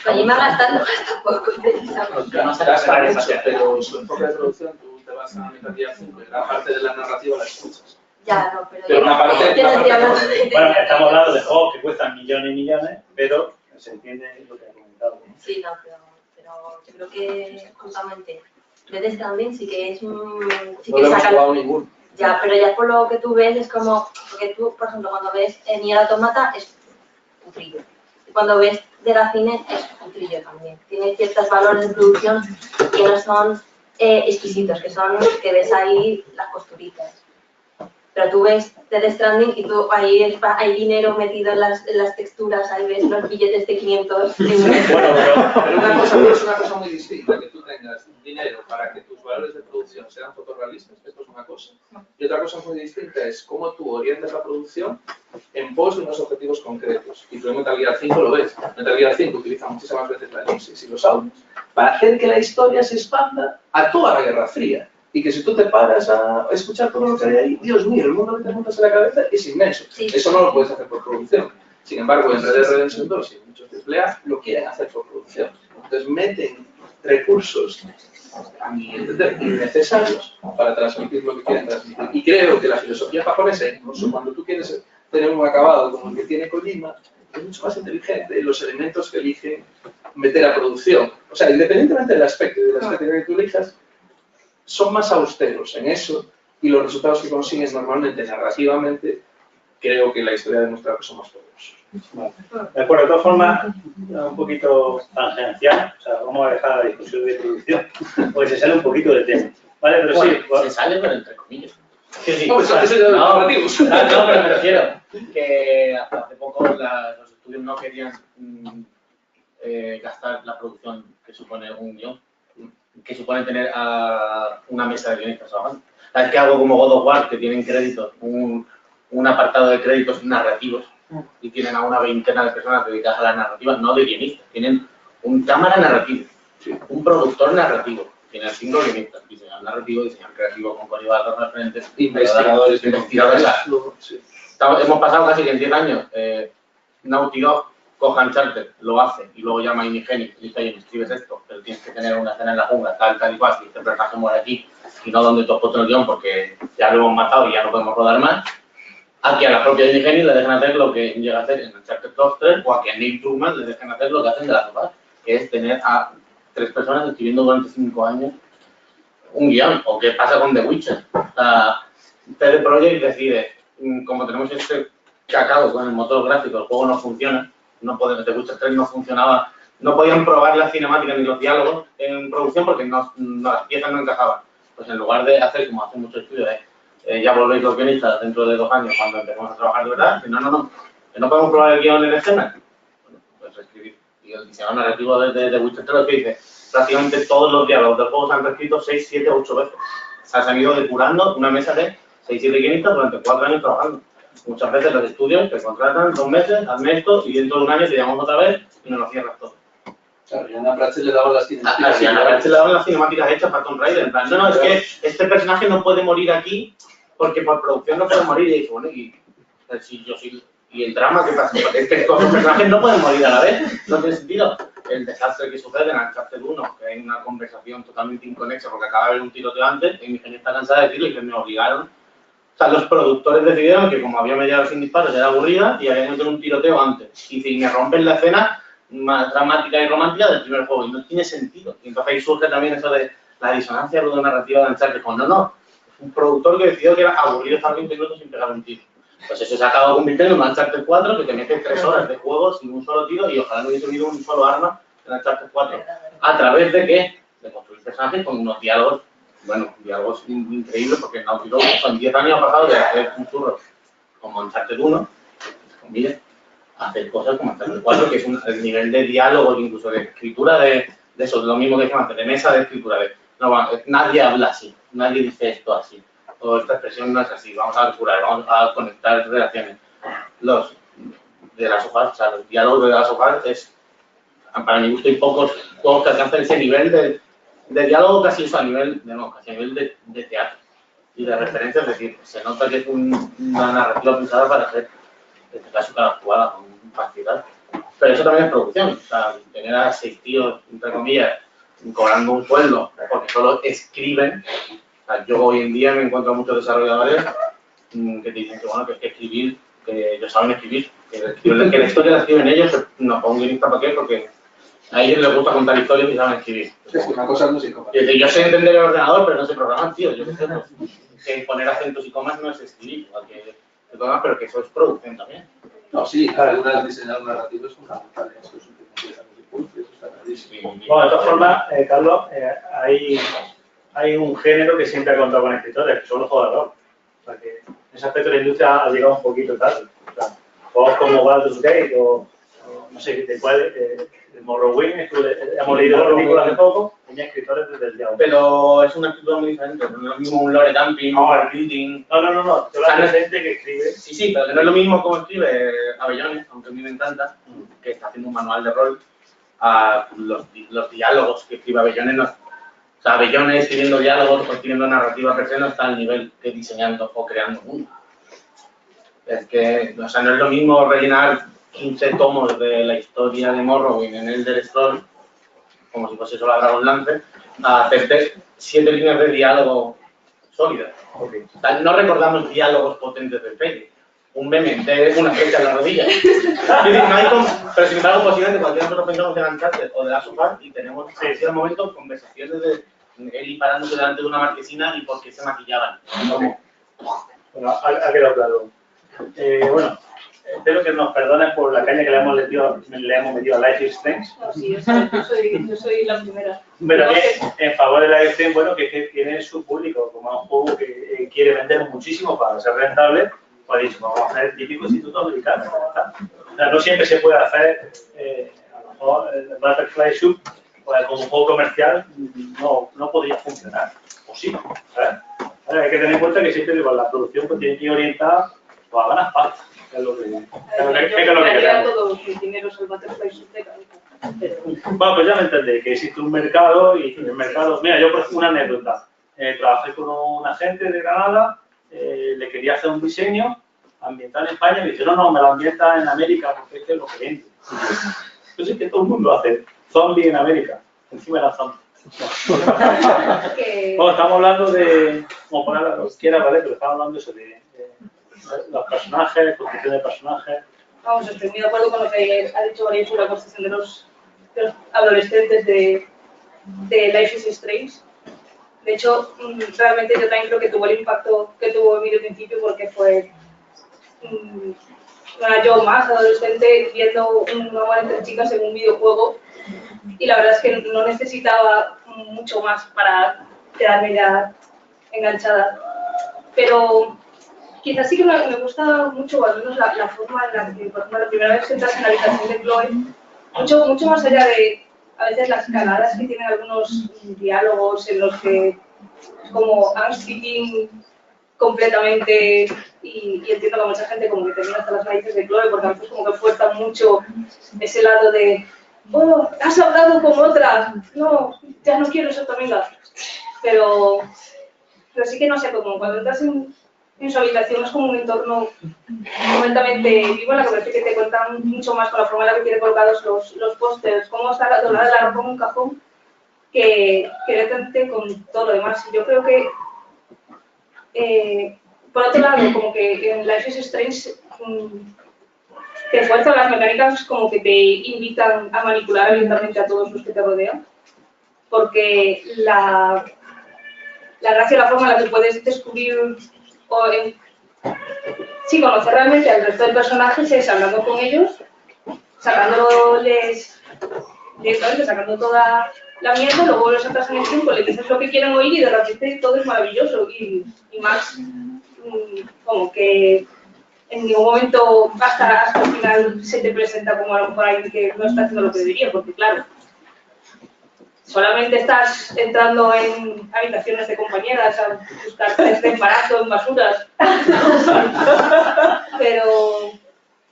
Kojima gastando gasta poco, precisamente. No se gasta mucho, pero su enfoque de producción, tú te vas a Metal Gear 5 y la parte de la narrativa la escuchas. Ya, no, pero una parte bueno, estamos hablando de juegos que cuestan millones y millones, pero se entiende lo que ha comentado. Sí, no, pero yo creo que justamente Death Stranding sí que es un... Sí que no lo hemos saca... jugado ninguno. Ya, pero ya por lo que tú ves es como... Porque tú, por ejemplo, cuando ves Nier Automata es un trillo. Y cuando ves de la cine es un trillo también. Tiene ciertos valores de producción que no son exquisitos, que son que ves ahí las costuritas. Pero tú ves Death Stranding y tú ahí hay dinero metido en las texturas, ahí ves los billetes de 500 euros. Pero una cosa es una cosa muy distinta, que tú tengas dinero para que tus valores de producción sean fotorrealistas, esto es una cosa. Y otra cosa muy distinta es cómo tú orientas la producción en pos de unos objetivos concretos. Y tú en Metal Gear 5 lo ves. Metal Gear 5 utiliza muchísimas veces la elipsis y los audios para hacer que la historia se expanda a toda la Guerra Fría. Y que si tú te paras a escuchar todo lo que hay ahí, Dios mío, el mundo que te montas en la cabeza es inmenso. Sí. Eso no lo puedes hacer por producción. Sin embargo, en Red Dead Redemption 2 y muchos AAA lo quieren hacer por producción. Entonces meten recursos, a mi entender, innecesarios para transmitir lo que quieren transmitir. Y creo que la filosofía japonesa, incluso cuando tú quieres tener un acabado como el que tiene Kojima, es mucho más inteligente en los elementos que eligen meter a producción. O sea, independientemente del aspecto y de la estrategia que tú elijas, son más austeros en eso y los resultados que consiguen normalmente, narrativamente, creo que la historia demuestra que son más poderosos. Vale. De acuerdo, de todas formas, un poquito tangencial, o sea, vamos a dejar la discusión de producción, porque se sale un poquito del tema. Vale, pero bueno, sí. Bueno, se sale, pero entre comillas. Sí, sí. No, pero me refiero que hace poco los estudios no querían gastar la producción que supone un guión, que supone tener a una mesa de guionistas trabajando. Es que algo como God of War, que tienen créditos, un apartado de créditos narrativos, y tienen a una veintena de personas dedicadas a la narrativa, no de guionistas, tienen un cámara narrativo, un productor narrativo, tienen 5 guionistas, diseñador narrativo, diseñador creativo con códigos referentes, investigadores. Hemos pasado casi 10 años, Naughty Dog coja Uncharted, lo hace, y luego llama a Inigenic y dice, oye, me escribes esto, pero tienes que tener una escena en la jungla, tal y cual, si este personaje muere aquí, y no donde tú has puesto el guión, porque ya lo hemos matado y ya no podemos rodar más. Aquí a la propia Inigenic le dejan hacer lo que llega a hacer en Uncharted 2, 3, o a que a Neil Druckmann le dejan hacer lo que hacen de la Us, que es tener a 3 personas escribiendo durante 5 años un guión, o qué pasa con The Witcher. O sea, CD Projekt decide, como tenemos este cacao con el motor gráfico, el juego no funciona, no podemos, The Witcher 3 no funcionaba, no podían probar las cinemáticas ni los diálogos en producción porque las piezas no encajaban. Pues en lugar de hacer como hacen muchos estudios, ya volvéis los guionistas dentro de 2 años cuando empecemos a trabajar de verdad, que no podemos probar el guión en escena. Bueno, pues reescribir. Y el diseñador narrativo de Witcher 3 que dice, prácticamente todos los diálogos del juego se han reescrito 6, 7, 8 veces. Se han ido depurando una mesa de 6, 7 guionistas durante 4 años trabajando. Muchas veces los estudios te contratan 2 meses, hazme esto y dentro de 1 año te llamamos otra vez y nos lo cierras todo. Claro, y a Ana Pratchett le daban las cinemáticas. Y a Ana Pratchett le daban las cinemáticas hechas para Tomb Raider. En plan, no, es que este personaje no puede morir aquí porque por producción no puede morir. Y dice, bueno, y el drama, ¿qué pasa? Porque es que todos los personajes no pueden morir a la vez. No tiene sentido. El desastre que sucede en Uncharted 1, que hay una conversación totalmente inconexa porque acaba de haber un tiroteo antes, y mi ingeniero está cansada de decirlo y que me obligaron. O sea, los productores decidieron que como había media hora sin disparos era aburrida y habían metido un tiroteo antes. Y me rompen la escena más dramática y romántica del primer juego y no tiene sentido. Y entonces ahí surge también eso de la disonancia ludonarrativa de Uncharted. Pues no, es un productor que decidió que era aburrido estar 20 minutos sin pegar un tiro. Pues eso se ha acabado convirtiendo en Uncharted 4 que te mete 3 horas de juego sin un solo tiro y ojalá no hubiese habido un solo arma en Uncharted 4. ¿A través de qué? De construir personajes con unos diálogos, bueno, diálogos increíbles porque en Naughty Dog son 10 años ha pasado de hacer un churro como Uncharted 1, comillas, a hacer cosas como Uncharted 4, que es el nivel de diálogo, incluso de escritura de eso, lo mismo que decíamos antes, de mesa de escritura, de no, nadie habla así, nadie dice esto así, o esta expresión no es así, vamos a curar, vamos a conectar relaciones. Los de las hojas, o sea, los diálogos de las hojas es, para mi gusto, hay pocos juegos que alcanzan ese nivel de diálogo casi eso a nivel, casi a nivel de teatro y de referencias, es decir, se nota que es una narrativa pensada para hacer, en este caso, cada jugada con facilidad. Pero eso también es producción, o sea, tener a 6 tíos, entre comillas, cobrando un sueldo porque solo escriben. O sea, yo hoy en día me encuentro muchos desarrolladores que te dicen que bueno, que hay que escribir, que ellos saben escribir, que la historia la escriben ellos, no pongo un guionista para qué, porque a ellos les gusta contar historias y saben escribir. Es una cosa no sé cómo. Yo sé entender el ordenador, pero no sé programar, tío. Yo qué sé, pues, que poner acentos y comas no es escribir, igual que todo demás, pero que eso es producción también. No, sí, algunas diseñadores narrativos son fundamentales. Eso es está clarísimo. Bueno, de todas formas, Carlos, hay un género que siempre ha contado con escritores, que son los juegos de rol. O sea, que en ese aspecto la industria ha llegado un poquito tarde. O sea, juegos como Baldur's Gate o no sé de cuál, el Morrowind, hemos leído la película hace poco, tenía escritores desde el día 1. Pero es una escritura muy diferente, no es lo mismo un lore dumping, un reading. No, te hablas de gente que escribe. Sí, pero no es lo mismo como escribe Abellones, aunque a mí me encanta, que está haciendo un manual de rol, a los diálogos que escribe Abellones. No, o sea, Abellones escribiendo diálogos o escribiendo narrativa per se no está al nivel que diseñando o creando mundo. Es que, o sea, no es lo mismo rellenar 15 tomos de la historia de Morrowind en Elder Scrolls, como si fuese solo a Dragonlance, a hacerte 7 líneas de diálogo sólidas. Okay. O sea, no recordamos diálogos potentes del Fate. Un meme de una flecha en la rodilla. Pero sin embargo, posiblemente cualquier nosotros pensamos en Uncharted o de la sofá y tenemos en ese momento conversaciones de Eli parándose delante de una marquesina y por qué se maquillaban. ¿Cómo? Bueno, ha quedado claro. Bueno, espero que nos perdonen por la caña que le hemos metido a Life is Strange. No, sí, yo soy la primera. Pero en favor de Life is Strange, bueno, que tiene su público, como un juego que quiere vender muchísimo para ser rentable, pues ha dicho, vamos a hacer el típico instituto americano. O sea, no siempre se puede hacer, a lo mejor el Butterfly Soup, pues como un juego comercial no podría funcionar. O sí, ¿sabes? Ahora, hay que tener en cuenta que siempre digo, la producción pues, tiene que ir orientada pues, a ganas pasta. Es lo que queremos. Todo el dinero es el Butterfly Soup de cabeza. Bueno, pues ya me entendéis, que existe un mercado y en el mercado... Mira, yo por ejemplo, una anécdota. Trabajé con un agente de Granada, le quería hacer un diseño ambiental en España y me dice, no, me lo ambienta en América porque es lo que vende. Entonces es que todo el mundo hace zombie en América, encima de la zombie. Bueno, estamos hablando de, como poner lo que quiera, ¿vale? Pero estamos hablando de eso, de los personajes, construcción de personajes. Vamos, estoy muy de acuerdo con lo que ha dicho María sobre la construcción de los adolescentes de Life is Strange. De hecho, realmente yo también creo que tuvo el impacto que tuvo en mi principio porque fue yo más adolescente viendo un amor entre chicas en un videojuego y la verdad es que no necesitaba mucho más para quedarme ya enganchada. Pero quizás sí que me gusta mucho, al menos la forma en la que, por ejemplo, la primera vez que entras en la habitación de Chloe, mucho más allá de a veces las caladas que tienen algunos diálogos en los que es como I'm speaking completamente y entiendo que mucha gente como que termina hasta las narices de Chloe porque a veces como que fuerza mucho ese lado de oh, has hablado con otra, no, ya no quiero ser tu amiga. Pero sí que no sé, como cuando entras en su habitación es como un entorno completamente vivo en la que parece que te cuentan mucho más con la forma en la que tiene colocados los pósters, cómo está doblada la ropa en un cajón que directamente con todo lo demás. Yo creo que por otro lado, como que en Life is Strange te fuerzan las mecánicas como que te invitan a manipular abiertamente a todos los que te rodean, porque la gracia, la forma en la que puedes descubrir sí, conocer realmente al resto de personajes es hablando con ellos, sacándoles directamente, sacando toda la mierda, luego los sacas en el tiempo, le dices lo que quieren oír y de repente todo es maravilloso. Y Max, como que en ningún momento hasta el final se te presenta como a lo mejor alguien que no está haciendo lo que debería, porque claro, solamente estás entrando en habitaciones de compañeras a buscar test de embarazo en basuras. Pero...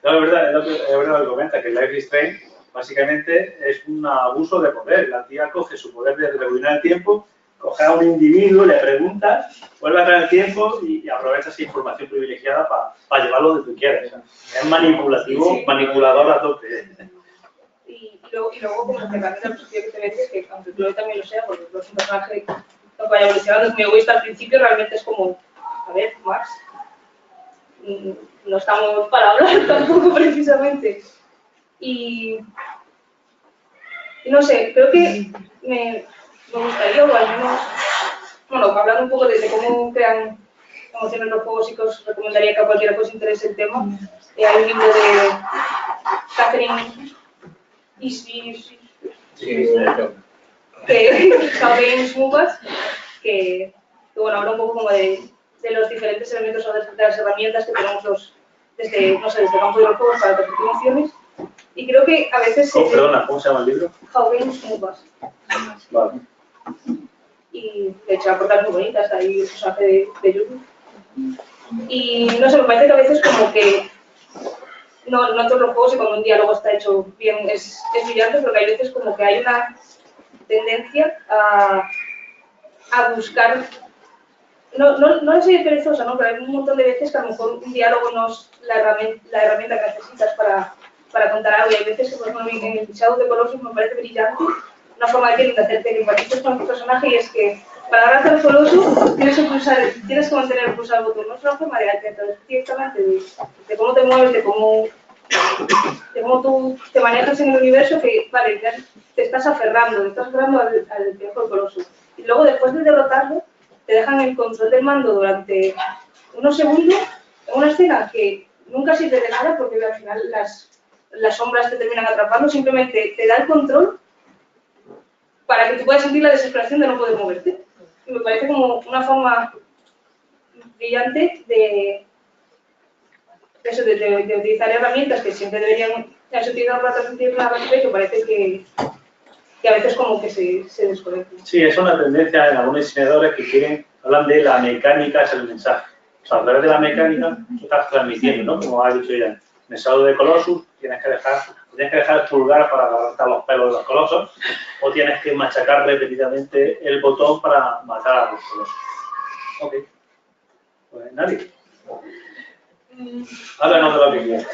No, es verdad lo que comenta, que Life is Strange básicamente es un abuso de poder. La tía coge su poder de rebobinar el tiempo, coge a un individuo, le preguntas, vuelve a traer el tiempo y aprovecha esa información privilegiada para llevarlo donde tú quieres. Es manipulativo, sí, manipulador a tope. Y luego como que también la perspectiva que te vendes, que aunque Chloe también lo sea, porque es un personaje que vaya evolucionando, es muy egoísta al principio, realmente es como, a ver, Max, no estamos para hablar tampoco precisamente. Y no sé, creo que me gustaría, o al menos, bueno, hablar un poco de cómo crean emociones los juegos, y que os recomendaría que a cualquiera que os interese el tema. Hay un libro de Catherine que bueno, habla un poco como de los diferentes elementos o de las herramientas que tenemos desde el campo de los juegos para percibir emociones. Y creo que a veces... Perdona, ¿cómo se llama el libro? How Games Move Us. Vale. Y de hecho la portada es muy bonita, está ahí el personaje de YouTube. Y no sé, me parece que a veces como que no todos los juegos, y cuando un diálogo está hecho bien es brillante, pero que hay veces como que hay una tendencia a buscar, no es ser perezosa, ¿no? Pero hay un montón de veces que a lo mejor un diálogo no es la herramienta que necesitas para contar algo, y hay veces que, por ejemplo, en el Shadow de Colossus me parece brillante una forma de hacerte que empatices con tu personaje, y es que para hablar del Colossus tienes que mantener pulsar el botón, no es una forma de entonces directamente de cómo te mueves, de cómo tú te manejas en el universo, que vale, ya te estás aferrando al viejo Colossus. Y luego, después de derrotarlo, te dejan el control del mando durante unos segundos en una escena que nunca sirve de nada, porque al final las sombras te terminan atrapando, simplemente te da el control para que tú puedas sentir la desesperación de no poder moverte. Y me parece como una forma brillante de utilizar herramientas que siempre deberían ser utilizadas para transmitir una rapidez, que parece que a veces como que se desconectan. Sí, es una tendencia en algunos diseñadores que hablan de la mecánica es el mensaje. O sea, a través de la mecánica tú estás transmitiendo, ¿no? Como ha dicho ya, en el Shadow de Colossus tienes que dejar el pulgar para agarrarte a los pelos de los colosos, o tienes que machacar repetidamente el botón para matar a los colosos. Ok. Pues nadie. Háblanos de lo que quieras.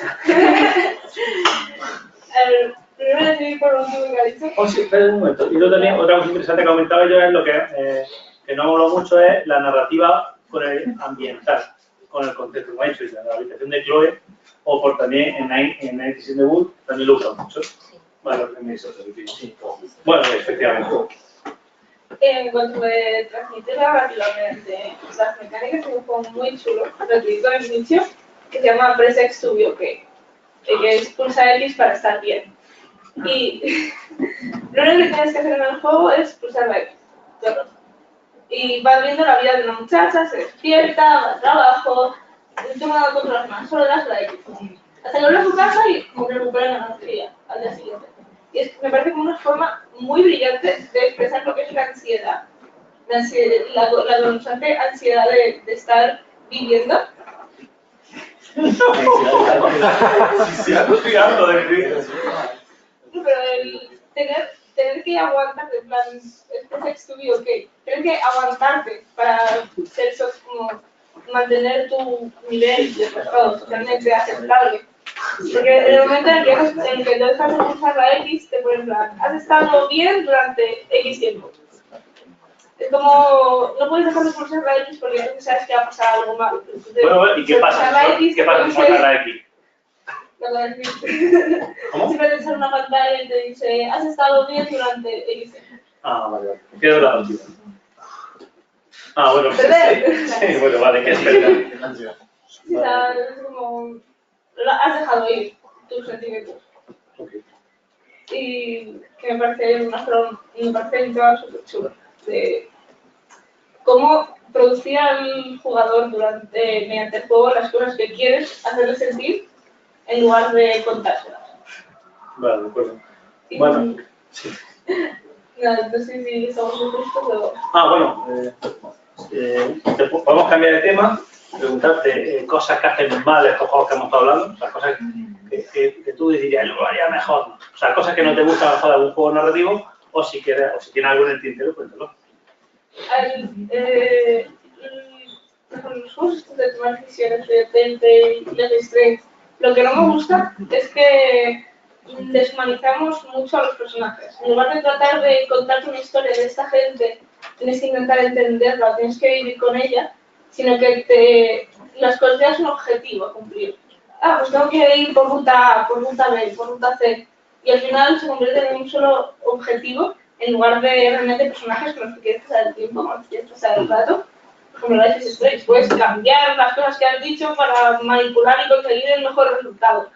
Primero voy a seguir por lo último que ha dicho. Oh, sí, espera un momento. Y luego también, otra cosa interesante que comentaba yo es lo que no hablo mucho, es la narrativa con el ambiental, con el contexto, como he dicho, la habitación de Chloe, o por también en Night in the Wood, también lo usan mucho. Vale, lo que me hizo. Bueno, efectivamente. En cuanto me transmite rápidamente las mecánicas, es un juego muy chulo, gratuito en inicio, que se llama Press X to be OK, que es pulsar X para estar bien. Y lo único que tienes que hacer en el juego es pulsar la X. Y vas viendo la vida de una muchacha, se despierta, va al trabajo, no tengo nada contra las manos, solo das la X. Hasta que vuelve a su casa y como que recupera la energía al día siguiente. Y me parece como una forma muy brillante de expresar lo que es la ansiedad. La constante ansiedad de estar viviendo. Sí, estoy harto de escribir. Pero el tener que aguantarte, en plan, este texto bio, ok, tener que aguantarte para ser como mantener tu nivel de estado socialmente aceptable. Porque en el momento en el que dejas de pulsar la X, te pones plan, has estado bien durante X tiempo. Es como no puedes dejar de pulsar la X porque entonces sabes que va a pasar algo malo. Entonces, Bueno, ¿y qué pasa? ¿Qué pasa si pulsas la X? ¿Cómo? Siempre te sale una pantalla y te dice, has estado bien durante X. Ah, vale. Quedo la última. Ah, bueno. Sí, bueno, vale, ¿qué es verdad? Sí, o sea, es como, has dejado ir tus sentimientos. Okay. Y que me parece un tema súper chulo de cómo producir al jugador mediante el juego las cosas que quieres hacerle sentir en lugar de contárselas. Vale, de acuerdo. Bueno, sí. No sé si estamos justos o... Ah, bueno, podemos cambiar de tema, preguntarte cosas que hacen mal estos juegos que hemos estado hablando, o sea, cosas que tú dirías, yo lo haría mejor, ¿no? O sea, cosas que no te gustan a lo mejor de algún juego narrativo, o si quieres, o si tienes algo en el tintero, cuéntalo. Los juegos de tomar decisiones de Telltale y Life is Strange, lo que no me gusta es que deshumanizamos mucho a los personajes. En lugar de tratar de contarte una historia de esta gente, tienes que intentar entenderla, tienes que vivir con ella, sino que las consideras un objetivo a cumplir. Ah, pues tengo que ir por ruta A, por ruta B, por ruta C. Y al final se convierte en un solo objetivo, en lugar de realmente personajes con los que quieres pasar el tiempo, con los que quieres pasar el rato. Como Life is Strange, puedes cambiar las cosas que has dicho para manipular y conseguir el mejor resultado.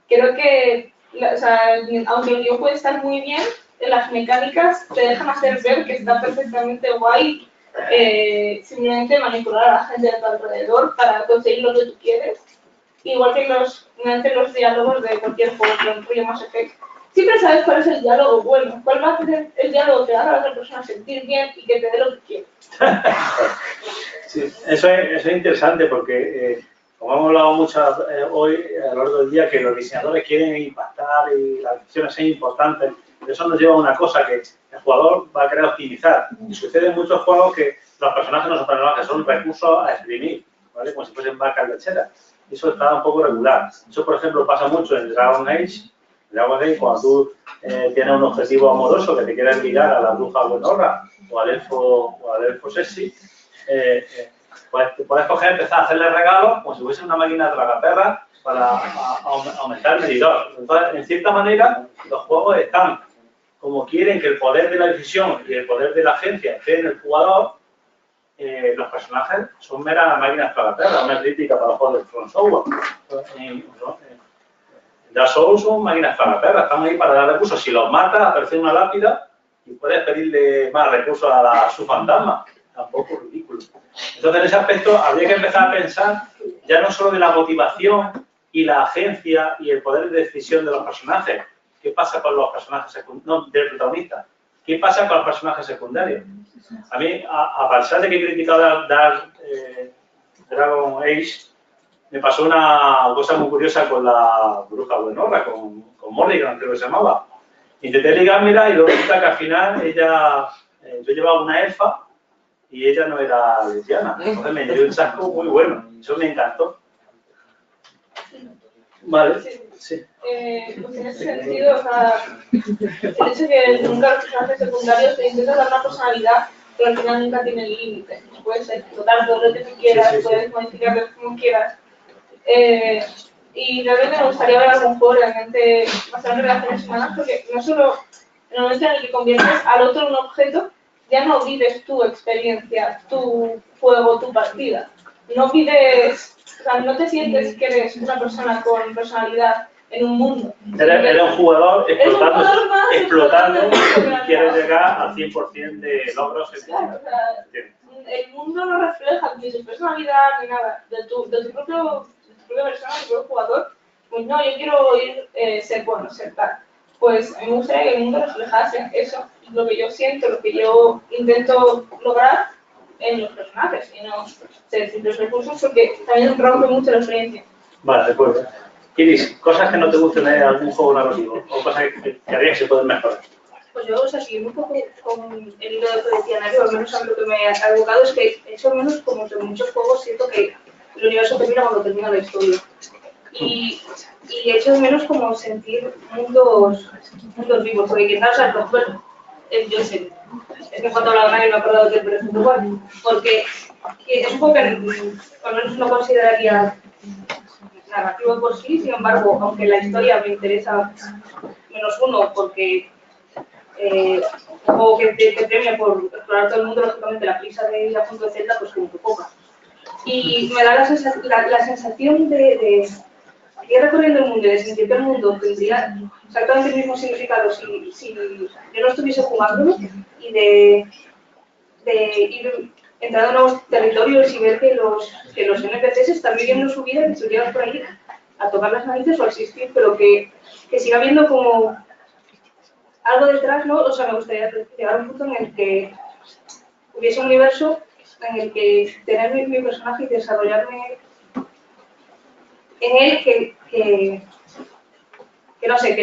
Creo que, o sea, aunque el guión puede estar muy bien, las mecánicas te dejan hacer ver que está perfectamente guay simplemente manipular a la gente de tu alrededor para conseguir lo que tú quieres. Igual que los diálogos de cualquier juego, por ejemplo, Mass Effect. Siempre sabes cuál es el diálogo bueno, cuál va a ser el diálogo que haga a la otra persona sentir bien y que te dé lo que quiere. Sí, eso es interesante porque, como hemos hablado mucho hoy a lo largo del día, que los diseñadores quieren impactar y las decisiones son importantes. Eso nos lleva a una cosa que el jugador va a querer optimizar. Y sucede en muchos juegos que los personajes no son personajes, son recursos a exprimir, ¿vale? Como si fuesen vacas lecheras. Y eso está un poco regular. Eso, por ejemplo, pasa mucho en Dragon Age. Cuando tú tienes un objetivo amoroso que te quieres ligar a la bruja buenorra o al elfo sexy, pues te puedes coger y empezar a hacerle regalos como si fuese una máquina de tragaperras para aumentar el medidor. Entonces, en cierta manera, los juegos están como quieren que el poder de la decisión y el poder de la agencia esté en el jugador. Los personajes son meras máquinas tragaperras, una crítica para los juegos de From Software. Dark Souls son máquinas tragaperras, están ahí para dar recursos. Si los matas, aparece una lápida y puedes pedirle más recursos a su fantasma. Tampoco ridículo. Entonces, en ese aspecto, habría que empezar a pensar ya no solo de la motivación y la agencia y el poder de decisión de los personajes. ¿Qué pasa con los personajes secundarios? No, del protagonista. ¿Qué pasa con los personajes secundarios? A mí, a pesar de que he criticado Dragon Age, me pasó una cosa muy curiosa con la bruja buenorra, con Morrigan, creo que se llamaba. Intenté ligármela y luego resulta que al final ella, yo llevaba una elfa y ella no era lesbiana. Entonces me dio un chasco muy bueno. Eso me encantó. Vale, sí. Pues en ese sentido, o sea, el hecho de que nunca los personajes secundarios te intentan dar una personalidad, pero al final nunca tienen límites. Puedes explotar todo lo que tú quieras, puedes modificarlos como quieras. Y realmente me gustaría ver algún juego realmente basado en relaciones humanas, porque no solo en el momento en el que conviertes al otro en un objeto, ya no vives tu experiencia, tu juego, tu partida. No vives, o sea, no te sientes que eres una persona con personalidad en un mundo. Eres un jugador explotando y quieres llegar al 100% de logros. Claro, o sea, el mundo no refleja ni su personalidad ni nada. De tu propia persona, de tu propio jugador, pues no, yo quiero ser bueno, ser tal. Pues a mí me gustaría que el mundo reflejase eso, lo que yo siento, lo que yo intento lograr en los personajes y no ser simples recursos, porque también rompe mucho la experiencia. Vale, de acuerdo. Iris, cosas que no te gusten de algún juego narrativo o cosas que harías que se pueden mejorar. Pues yo, o sea, siguiendo un poco con el hilo de decía Nario, al menos a lo que me ha evocado es que eso al menos como que en muchos juegos siento que el universo termina cuando termina la historia. Y echo de menos como sentir mundos vivos, porque quizás, o sea, por ejemplo, yo sé, Es que en cuanto hablaba nadie me he acordado del presunto igual. Porque es un juego que al menos no consideraría narrativo por sí, sin embargo, aunque la historia me interesa menos uno, porque un juego que te premia por explorar todo el mundo, lógicamente la prisa de ir a punto de Zelda, pues como que poca. Y me da la sensación de ir recorriendo el mundo y de sentir que el mundo tendría exactamente el mismo significado si yo no estuviese jugándolo, y de ir entrando a nuevos territorios y ver que los NPCs están viviendo su vida, que tú llegas por ahí a tocar las narices o a existir, pero que siga habiendo como algo detrás, ¿no? O sea, me gustaría llegar a un punto en el que hubiese un universo en el que tener mi personaje y desarrollarme en él, que no sé,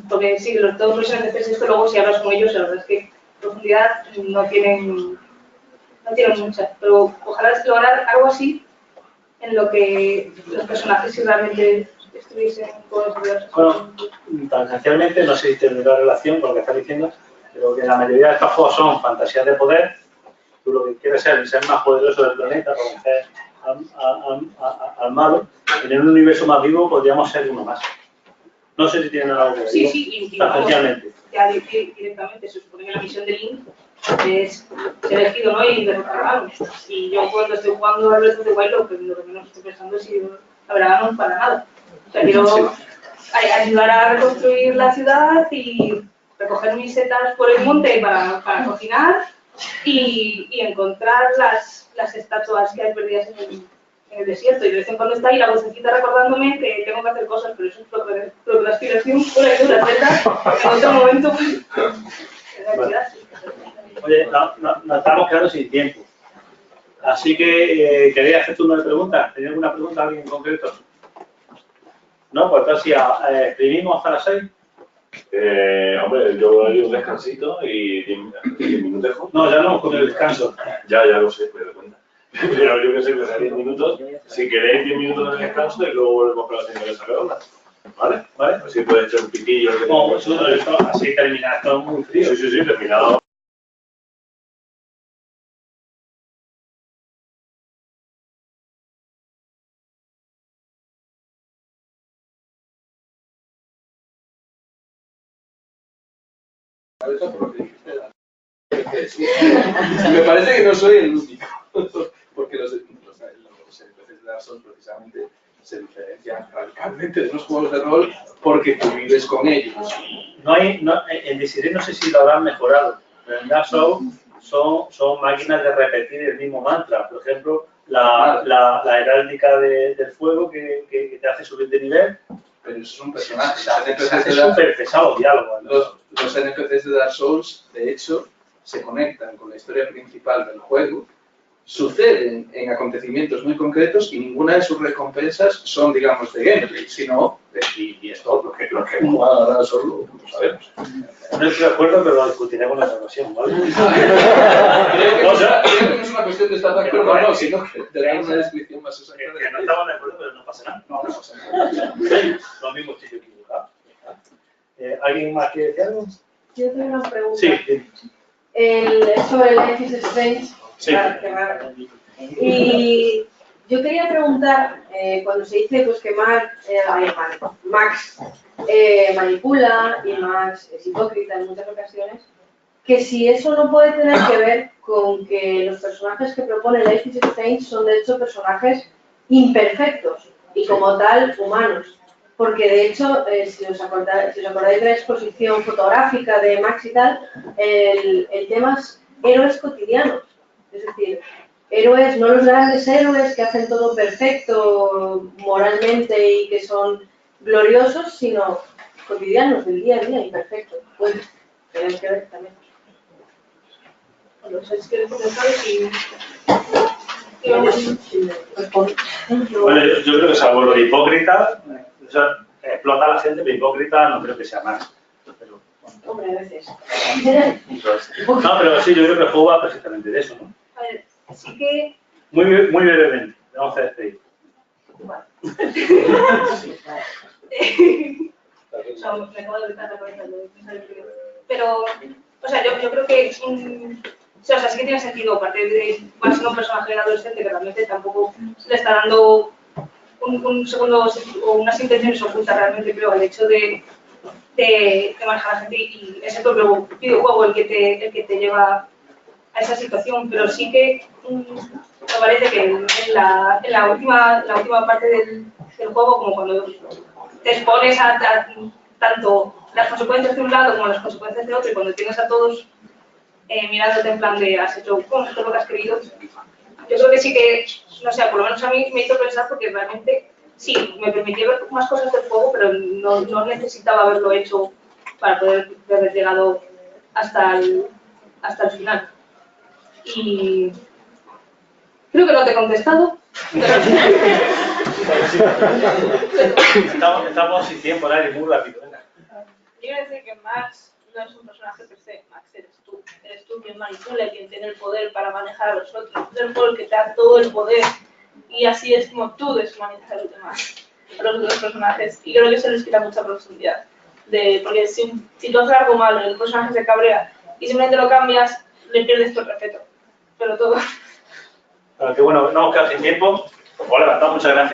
porque sí, todos los NPCs, esto luego si hablas con ellos, la verdad es que profundidad no tienen mucha, pero ojalá lograr algo así en lo que los personajes si realmente estuviesen todos los. Bueno, tangencialmente, no sé si tiene la relación con lo que estás diciendo, pero que la mayoría de estos juegos son fantasías de poder. Tú lo que quieres es el ser más poderoso del planeta para vencer al malo. En un universo más vivo podríamos ser uno más. No sé si tiene algo que ver. Sí, tangencialmente. Ya directamente se supone que la misión de Link es ser elegido, ¿no? Y derrotar a Ganon. Y yo cuando estoy jugando al Breath of the Wild, lo que menos estoy pensando es si habrá Ganon para nada. O sea, quiero ayudar a reconstruir la ciudad y recoger mis setas por el monte para cocinar y encontrar las estatuas que hay perdidas en el desierto. Y de vez en cuando está ahí la vocecita recordándome que tengo que hacer cosas, pero eso es procrastinación pura y dura, ¿verdad? En otro momento, Vale. Oye, nos estamos quedando sin tiempo. Así que quería hacerte una pregunta. ¿Tenía alguna pregunta a alguien en concreto? No, pues entonces escribimos hasta las 6. Hombre, yo haría un descansito y 10 minutos. No, ya no, con el descanso. Ya lo sé, me doy cuenta. Pero yo que sé, que sea 10 minutos. Si queréis 10 minutos de descanso y luego volvemos con la señora Redonda. ¿Vale? ¿Vale? Así puedes echar un piquillo. No, pues así termina, está muy frío. Sí, terminado. Me parece que no soy el único, porque los NPCs de Dark Souls precisamente se diferencian radicalmente de los juegos de rol porque tú vives con ellos. En Dissidia no sé si lo habrán mejorado, pero en Dark Souls son máquinas de repetir el mismo mantra. Por ejemplo, la heráldica del fuego que te hace subir de nivel. Pero esos son personajes. Es súper pesado diálogo. Los NPCs de Dark Souls, de hecho, se conectan con la historia principal del juego, suceden en acontecimientos muy concretos y ninguna de sus recompensas son, digamos, de gameplay, sino y esto lo que hemos jugado a Dark Souls lo sabemos. No estoy de acuerdo, pero lo discutiremos en otra ocasión, ¿vale? Creo que no es una cuestión de estar de acuerdo o no, sino que de dar una descripción más exacta. Que no estamos de acuerdo, pero no pasa nada. No pasa nada. Lo mismo estoy equivocado. ¿Alguien más quiere decir algo? Yo tengo una pregunta. Sí. Sobre el Life is Strange. Sí. Y yo quería preguntar, cuando se dice pues, que Max manipula y Max es hipócrita en muchas ocasiones, que si eso no puede tener que ver con que los personajes que propone Life is Strange son de hecho personajes imperfectos y como tal humanos. Porque de hecho, si os acordáis de la exposición fotográfica de Max y tal, el tema es héroes cotidianos. Es decir, héroes, no los grandes héroes que hacen todo perfecto moralmente y que son gloriosos, sino cotidianos del día a día, imperfectos. Pues tenéis que ver también. Bueno, ¿sabes qué comentar? Bueno, yo creo que salvo lo de hipócrita, explota a la gente, pero hipócrita no creo que sea más. Pero, hombre, a veces. No, pero sí, yo creo que el juego va precisamente de eso, ¿no? A ver, sí que... Muy brevemente, vamos a despedir. Vale. O sea, me acabo de gritar la cabeza. Pero O sea, yo creo que o sea, sí que tiene sentido, aparte de más siendo un personaje adolescente que realmente tampoco le está dando un segundo o unas intenciones ocultas realmente, creo, al hecho de manejar a la gente y es el propio videojuego el que te lleva a esa situación, pero sí que me parece que en la última parte del juego, como cuando te expones a tanto las consecuencias de un lado como las consecuencias de otro, y cuando tienes a todos mirándote en plan de has hecho todo lo que has querido, yo creo que sí que, no sé, por lo menos a mí me hizo pensar porque realmente sí, me permitió ver más cosas del juego, pero no necesitaba haberlo hecho para poder haber llegado hasta el final. Y creo que no te he contestado. Estamos sin tiempo, Nari, muy rápido. Venga. Quiero decir que Max no es un personaje per se, Max eres tú. Eres tú quien manipula y quien tiene el poder para manejar a los otros. Es el juego el que te da todo el poder y así es como tú deshumanizas a los demás, a los otros personajes. Y creo que eso les quita mucha profundidad. Porque si tú haces algo malo y el personaje se cabrea y simplemente lo cambias, le pierdes tu respeto. Pero todo. Bueno, que bueno, no hemos quedado sin tiempo. Os levantado, muchas gracias.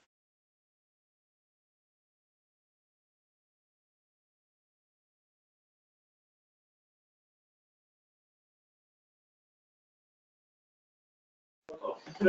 Sí,